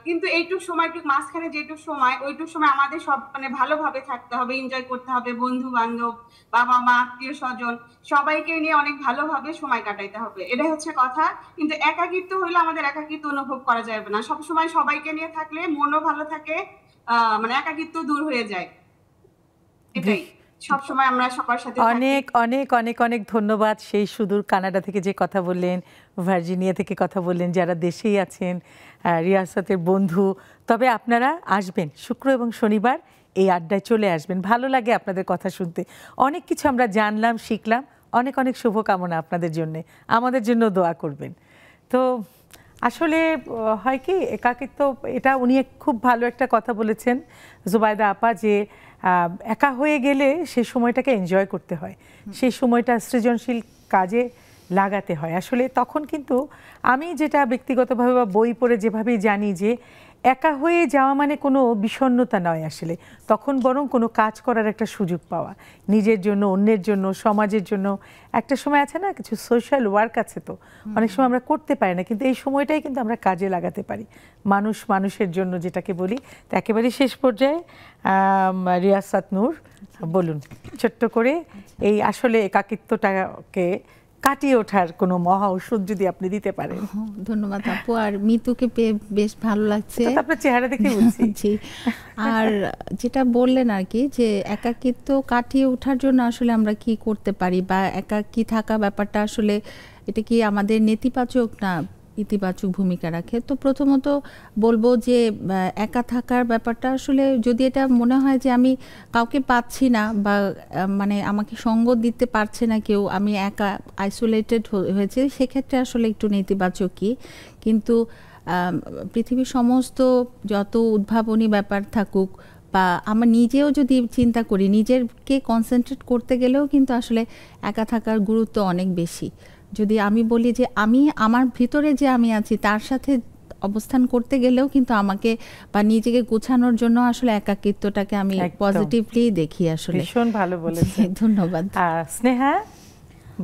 কিন্তু এইটুক সময়টুকু মাঝখানে যেটুক সময়, ওইটুক সময় আমাদের সব মানে ভালোভাবে থাকতে হবে, এনজয় করতে হবে, বন্ধু বান্ধব, বাবা মা, আত্মীয় স্বজন সবাইকে নিয়ে অনেক ভালোভাবে সময় কাটাইতে হবে, এটাই হচ্ছে কথা। কিন্তু একাকিত্ব হইলে আমাদের একাকিত্ব অনুভব করা যাবে না। সবসময় সবাইকে নিয়ে থাকলে মনও ভালো থাকে, মানে একাকিত্ব দূর হয়ে যায়, এটাই। সবসময় আমরা সবার সাথে অনেক অনেক অনেক অনেক ধন্যবাদ। সেই সুদূর কানাডা থেকে যে কথা বললেন, ভার্জিনিয়া থেকে কথা বললেন, যারা দেশেই আছেন, রিয়াসাতের বন্ধু। তবে আপনারা আসবেন শুক্র এবং শনিবার, এই আড্ডায় চলে আসবেন। ভালো লাগে আপনাদের কথা শুনতে, অনেক কিছু আমরা জানলাম, শিখলাম। অনেক অনেক শুভকামনা আপনাদের জন্য, আমাদের জন্য দোয়া করবেন। তো আসলে হয় কি, একাকিত্ব, এটা উনি খুব ভালো একটা কথা বলেছেন জুবাইদা আপা, যে একা হয়ে গেলে সেই সময়টাকে এনজয় করতে হয়, সেই সময়টা সৃজনশীল কাজে লাগাতে হয়। আসলে তখন কিন্তু আমি যেটা ব্যক্তিগতভাবে বা বই পড়ে যেভাবেই জানি, যে একা হয়ে যাওয়া মানে কোনো বিষণ্ণতা নয় আসলে, তখন বরং কোনো কাজ করার একটা সুযোগ পাওয়া, নিজের জন্য, অন্যের জন্য, সমাজের জন্য। একটা সময় আছে না, কিছু সোশ্যাল ওয়ার্ক আছে, তো অনেক সময় আমরা করতে পারি না, কিন্তু এই সময়টাই কিন্তু আমরা কাজে লাগাতে পারি, মানুষ মানুষের জন্য যেটাকে বলি। তো একেবারে শেষ পর্যায়ে রিয়াসাত নূর, বলুন ছোট্ট করে এই আসলে একাকিত্বটাকে কাটিয়ে ওঠার কোনো মহা ওষুধ যদি আপনি দিতে পারেন। ধন্যবাদ আপু। আর মিতুকে পেয়ে বেশ ভালো লাগছে, আপনার চেহারা দেখে বুঝছি। আর যেটা বললেন আর কি, যে একাকিত্ব কাটিয়ে ওঠার জন্য আসলে আমরা কি করতে পারি, বা একাকী থাকা ব্যাপারটা আসলে এটা কি আমাদের নেতিবাচক না ইতিবাচক ভূমিকা রাখে। তো প্রথমত বলবো যে একা থাকার ব্যাপারটা আসলে, যদি এটা মনে হয় যে আমি কাউকে পাচ্ছি না, বা মানে আমাকে সঙ্গ দিতে পারছে না কেউ, আমি একা আইসোলেটেড হয়েছে, সেক্ষেত্রে আসলে একটু নেতিবাচকই। কিন্তু পৃথিবীর সমস্ত যত উদ্ভাবনী ব্যাপার থাকুক, বা আমার নিজেও যদি চিন্তা করি, নিজেরকে কনসেন্ট্রেট করতে গেলেও কিন্তু আসলে একা থাকার গুরুত্ব অনেক বেশি। যদি আমি বলি যে আমি আমার ভিতরে যে আমি আছি তার সাথে অবস্থান করতে গেলেও কিন্তু আমাকে বা নিজেকে গোছানোর জন্য আসলে একাকিত্বটাকে আমি পজিটিভলি দেখি। আসলে ভীষণ ভালো বলেছেন, ধন্যবাদ। স্নেহা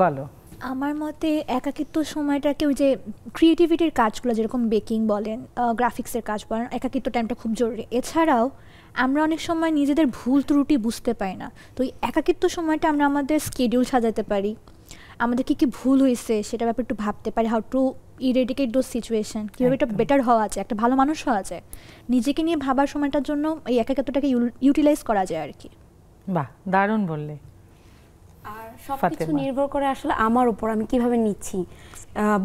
বলো। আমার মতে একাকিত্ব সময়টাকে ওই যে ক্রিয়েটিভিটির কাজগুলো, যেরকম বেকিং বলেন, গ্রাফিক্সের কাজ বলেন, একাকিত্ব টাইমটা খুব জরুরি। এছাড়াও আমরা অনেক সময় নিজেদের ভুল ত্রুটি বুঝতে পারি না, তো এই একাকিত্ব সময়টা আমরা আমাদের স্কেডিউল সাজাতে পারি, আমাদের কী কী ভুল হয়েছে সেটা ব্যাপারে একটু ভাবতে পারি, how to eradicate those situation, কীভাবে এটা বেটার হওয়া যায়, একটা ভালো মানুষ হওয়া যায়, নিজেকে নিয়ে ভাবার সময়টার জন্য এই একাকিত্বটাকে ইউটিলাইজ করা যায় আর কি। বাহ, দারুণ বললে। আর সবকিছু নির্ভর করে আসলে আমার উপর, আমি কিভাবে নিচ্ছি।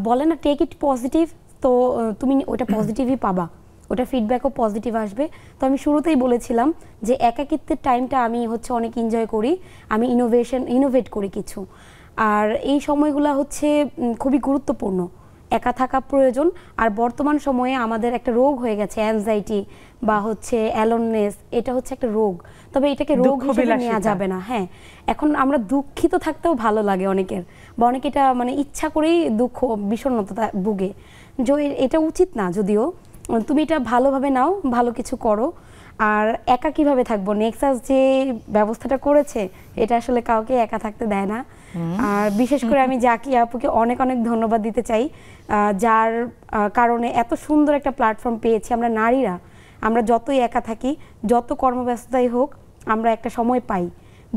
বলে না টেক ইট পজিটিভ, তো তুমি ওটা পজিটিভই পাবা, ওটা ফিডব্যাকও পজিটিভ আসবে। তো আমি শুরুতেই বলেছিলাম যে একাকিত্বের টাইমটা আমি হচ্ছে অনেক এনজয় করি, আমি ইনোভেট করি কিছু। আর এই সময়গুলো হচ্ছে খুবই গুরুত্বপূর্ণ, একা থাকা প্রয়োজন। আর বর্তমান সময়ে আমাদের একটা রোগ হয়ে গেছে অ্যাংজাইটি বা হচ্ছে অ্যালোননেস, এটা হচ্ছে একটা রোগ, তবে এটাকে রোগ হিসেবে নেওয়া যাবে না। হ্যাঁ, এখন আমরা দুঃখিত থাকতেও ভালো লাগে অনেকের, বা অনেকে এটা মানে ইচ্ছা করেই দুঃখ বিষণ্ণতা ভুগে, যে এটা উচিত না। যদিও তুমি এটা ভালোভাবে নাও, ভালো কিছু করো। আর একা কিভাবে থাকবো, নেক্সাস যে ব্যবস্থাটা করেছে এটা আসলে কাউকে একা থাকতে দেয় না। আর বিশেষ করে আমি জাকিয়া আপুকে অনেক অনেক ধন্যবাদ দিতে চাই, যার কারণে এত সুন্দর একটা প্ল্যাটফর্ম পেয়েছি আমরা নারীরা। আমরা যতই একা থাকি, যত কর্মব্যস্ততাই হোক, আমরা একটা সময় পাই,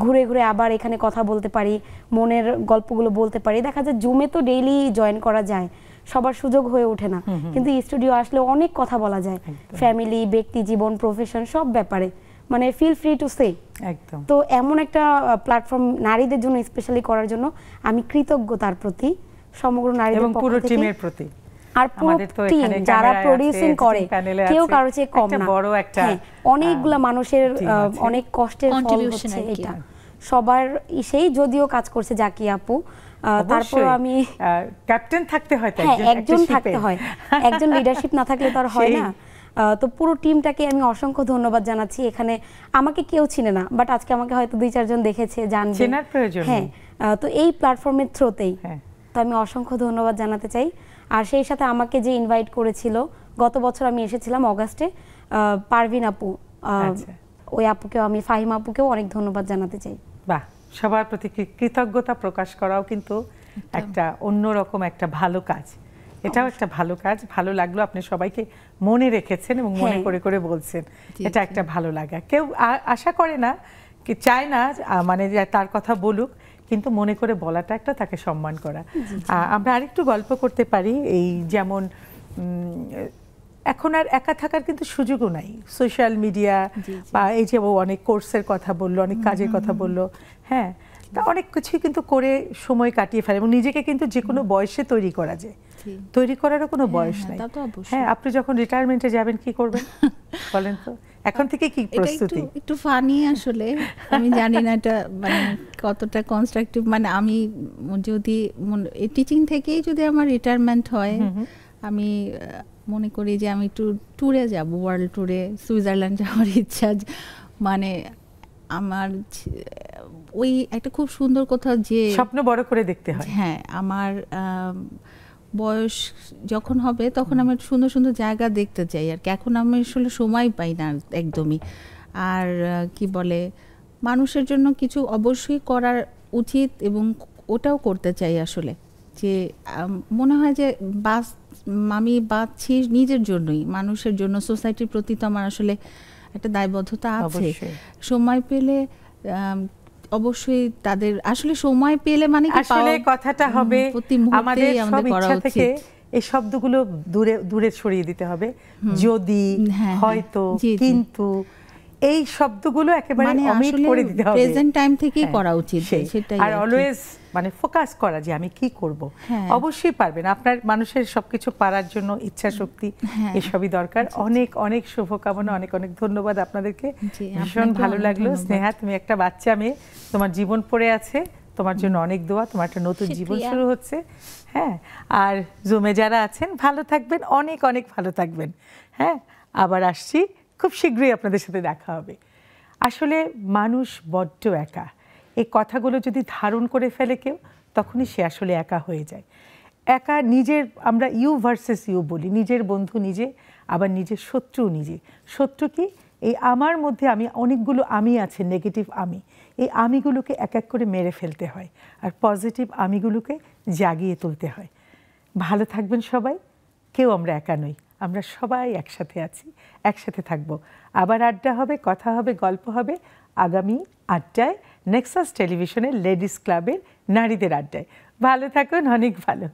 ঘুরে ঘুরে আবার এখানে কথা বলতে পারি, মনের গল্পগুলো বলতে পারি। দেখা যায় জুমে তো ডেইলি জয়েন করা যায়, সবার সুযোগ হয়ে ওঠে না, কিন্তু স্টুডিও আসলে অনেক কথা বলা যায়, ফ্যামিলি, ব্যক্তি জীবন, প্রফেশন, সব ব্যাপারে, মানে ফিল ফ্রি টু সে। একদম। তো এমন একটা প্ল্যাটফর্ম নারীদের জন্য স্পেশালি করার জন্য আমি কৃতজ্ঞ তার প্রতি, সমগ্র নারীদের পক্ষ থেকে, পুরো টিমের প্রতি। আর পুরো টিম যারা প্রোডিউসিং করে, কেউ কারো চেয়ে কম না। অনেকগুলা মানুষের অনেক কষ্টের ফল হচ্ছে এটা, সবার সেই যদিও কাজ করছে জাকিয়া আপু, তারপর আমি ক্যাপ্টেন থাকতে হয়, একজন থাকতে হয়, একজন লিডারশিপ না থাকলে তো আর হয় না। তো পুরো টিমটাকে আমি অসংখ্য ধন্যবাদ জানাচ্ছি। এখানে আমাকে কেউ চিনে না, বাট আজকে আমাকে হয়তো 2-4 জন দেখেছে, জানবে, চেনার প্রয়োজন। হ্যাঁ, তো এই প্ল্যাটফর্মের থ্রুতেই তো আমি অসংখ্য ধন্যবাদ জানাতে চাই। আর সেই সাথে আমাকে যে ইনভাইট করেছিল, গত বছর আমি এসেছিলাম অগাস্টে, পারভিন আপু, ওই আপুকেও আমি, ফাহিম আপুকেও অনেক ধন্যবাদ জানাতে চাই। বাহ, সবার প্রতি কৃতজ্ঞতা প্রকাশ করাও কিন্তু একটা অন্যরকম একটা ভালো কাজ, এটাও একটা ভালো কাজ। ভালো লাগলো আপনি সবাইকে মনে রেখেছেন এবং মনে করে করে বলছেন, এটা একটা ভালো লাগা। কেউ আশা করে না, কি চায় না মানে তার কথা বলুক, কিন্তু মনে করে বলাটা একটা তাকে সম্মান করা। আমরা আরেকটু গল্প করতে পারি, এই যেমন এখন আর একা থাকার কিন্তু সুযোগও নাই। সোশ্যাল মিডিয়া বা এই যে ও অনেক কোর্সের কথা বললো, অনেক কাজের কথা বললো, হ্যাঁ, তা অনেক কিছুই কিন্তু করে সময় কাটিয়ে ফেলে এবং নিজেকে কিন্তু যে কোনো বয়সে তৈরি করা যায়, তৈরি করারও কোনো বয়স নাই। হ্যাঁ, আপনি যখন রিটায়ারমেন্টে যাবেন কি করবেন বলেন তো, এখন থেকে কি প্রস্তুতি? একটু ফানি আসলে, আমি জানি না এটা মানে কতটা কনস্ট্রাকটিভ, মানে আমি যদি টিচিং থেকেই যদি আমার রিটায়ারমেন্ট হয়, আমি মনে করি যে আমি একটু ট্যুরে যাব, ওয়ার্ল্ড ট্যুরে, সুইজারল্যান্ড যাওয়ার ইচ্ছা। মানে আমার ওই একটা খুব সুন্দর কথা যে স্বপ্ন বড় করে দেখতে হয়। হ্যাঁ, আমার বয়স যখন হবে তখন আমি সুন্দর সুন্দর জায়গা দেখতে চাই আর কি। এখন আমি আসলে সময় পাই না একদমই। আর কি বলে, মানুষের জন্য কিছু অবশ্যই করার উচিত এবং ওটাও করতে চাই আসলে। যে মনে হয় যে আমি বাঁচছি নিজের জন্যই, মানুষের জন্য, সোসাইটির প্রতি তো আমার আসলে একটা দায়বদ্ধতা আছে। সময় পেলে অবশ্যই তাদের আসলে সময় পেলে মানে আসলে কথাটা হবে আমাদের সব ইচ্ছা থেকে এই শব্দগুলো দূরে দূরে সরিয়ে দিতে হবে। যদি, হয়তো, কিন্তু, এই শব্দগুলো একেবারে অমিট করে দিতে হবে, প্রেজেন্ট টাইম থেকেই করা উচিত সেটাই। আর অলওয়েজ মানে ফোকাস করা যে আমি কি করব। অবশ্যই পারবেন, আপনার মানুষের সবকিছু পারার জন্য ইচ্ছা শক্তি এসবই দরকার। অনেক অনেক শুভকামনা, অনেক অনেক ধন্যবাদ আপনাদেরকে। ভীষণ ভালো লাগলো। স্নেহা, তুমি একটা বাচ্চা মেয়ে, তোমার জীবন পড়ে আছে, তোমার জন্য অনেক দোয়া, তোমার একটা নতুন জীবন শুরু হচ্ছে। হ্যাঁ, আর জুমে যারা আছেন ভালো থাকবেন, অনেক অনেক ভালো থাকবেন। হ্যাঁ, আবার আসছি, খুব শীঘ্রই আপনাদের সাথে দেখা হবে। আসলে মানুষ বড্ড একা, এই কথাগুলো যদি ধারণ করে ফেলে কেউ, তখনই সে আসলে একা হয়ে যায়। একা নিজের, আমরা ইউ ভার্সেস ইউ বলি, নিজের বন্ধু নিজে, আবার নিজের শত্রু নিজে। শত্রু কি? এই আমার মধ্যে আমি অনেকগুলো আমি আছে, নেগেটিভ আমি, এই আমিগুলোকে এক এক করে মেরে ফেলতে হয়, আর পজিটিভ আমিগুলোকে জাগিয়ে তুলতে হয়। ভালো থাকবেন সবাই, কেউ আমরা একা নই, আমরা সবাই একসাথে আছি, একসাথে থাকবো। আবার আড্ডা হবে, কথা হবে, গল্প হবে আগামী 8টায় নেক্সাস টেলিভিশনের লেডিস ক্লাবের নারীদের আড্ডায়। ভালো থাকুন, অনেক ভালো।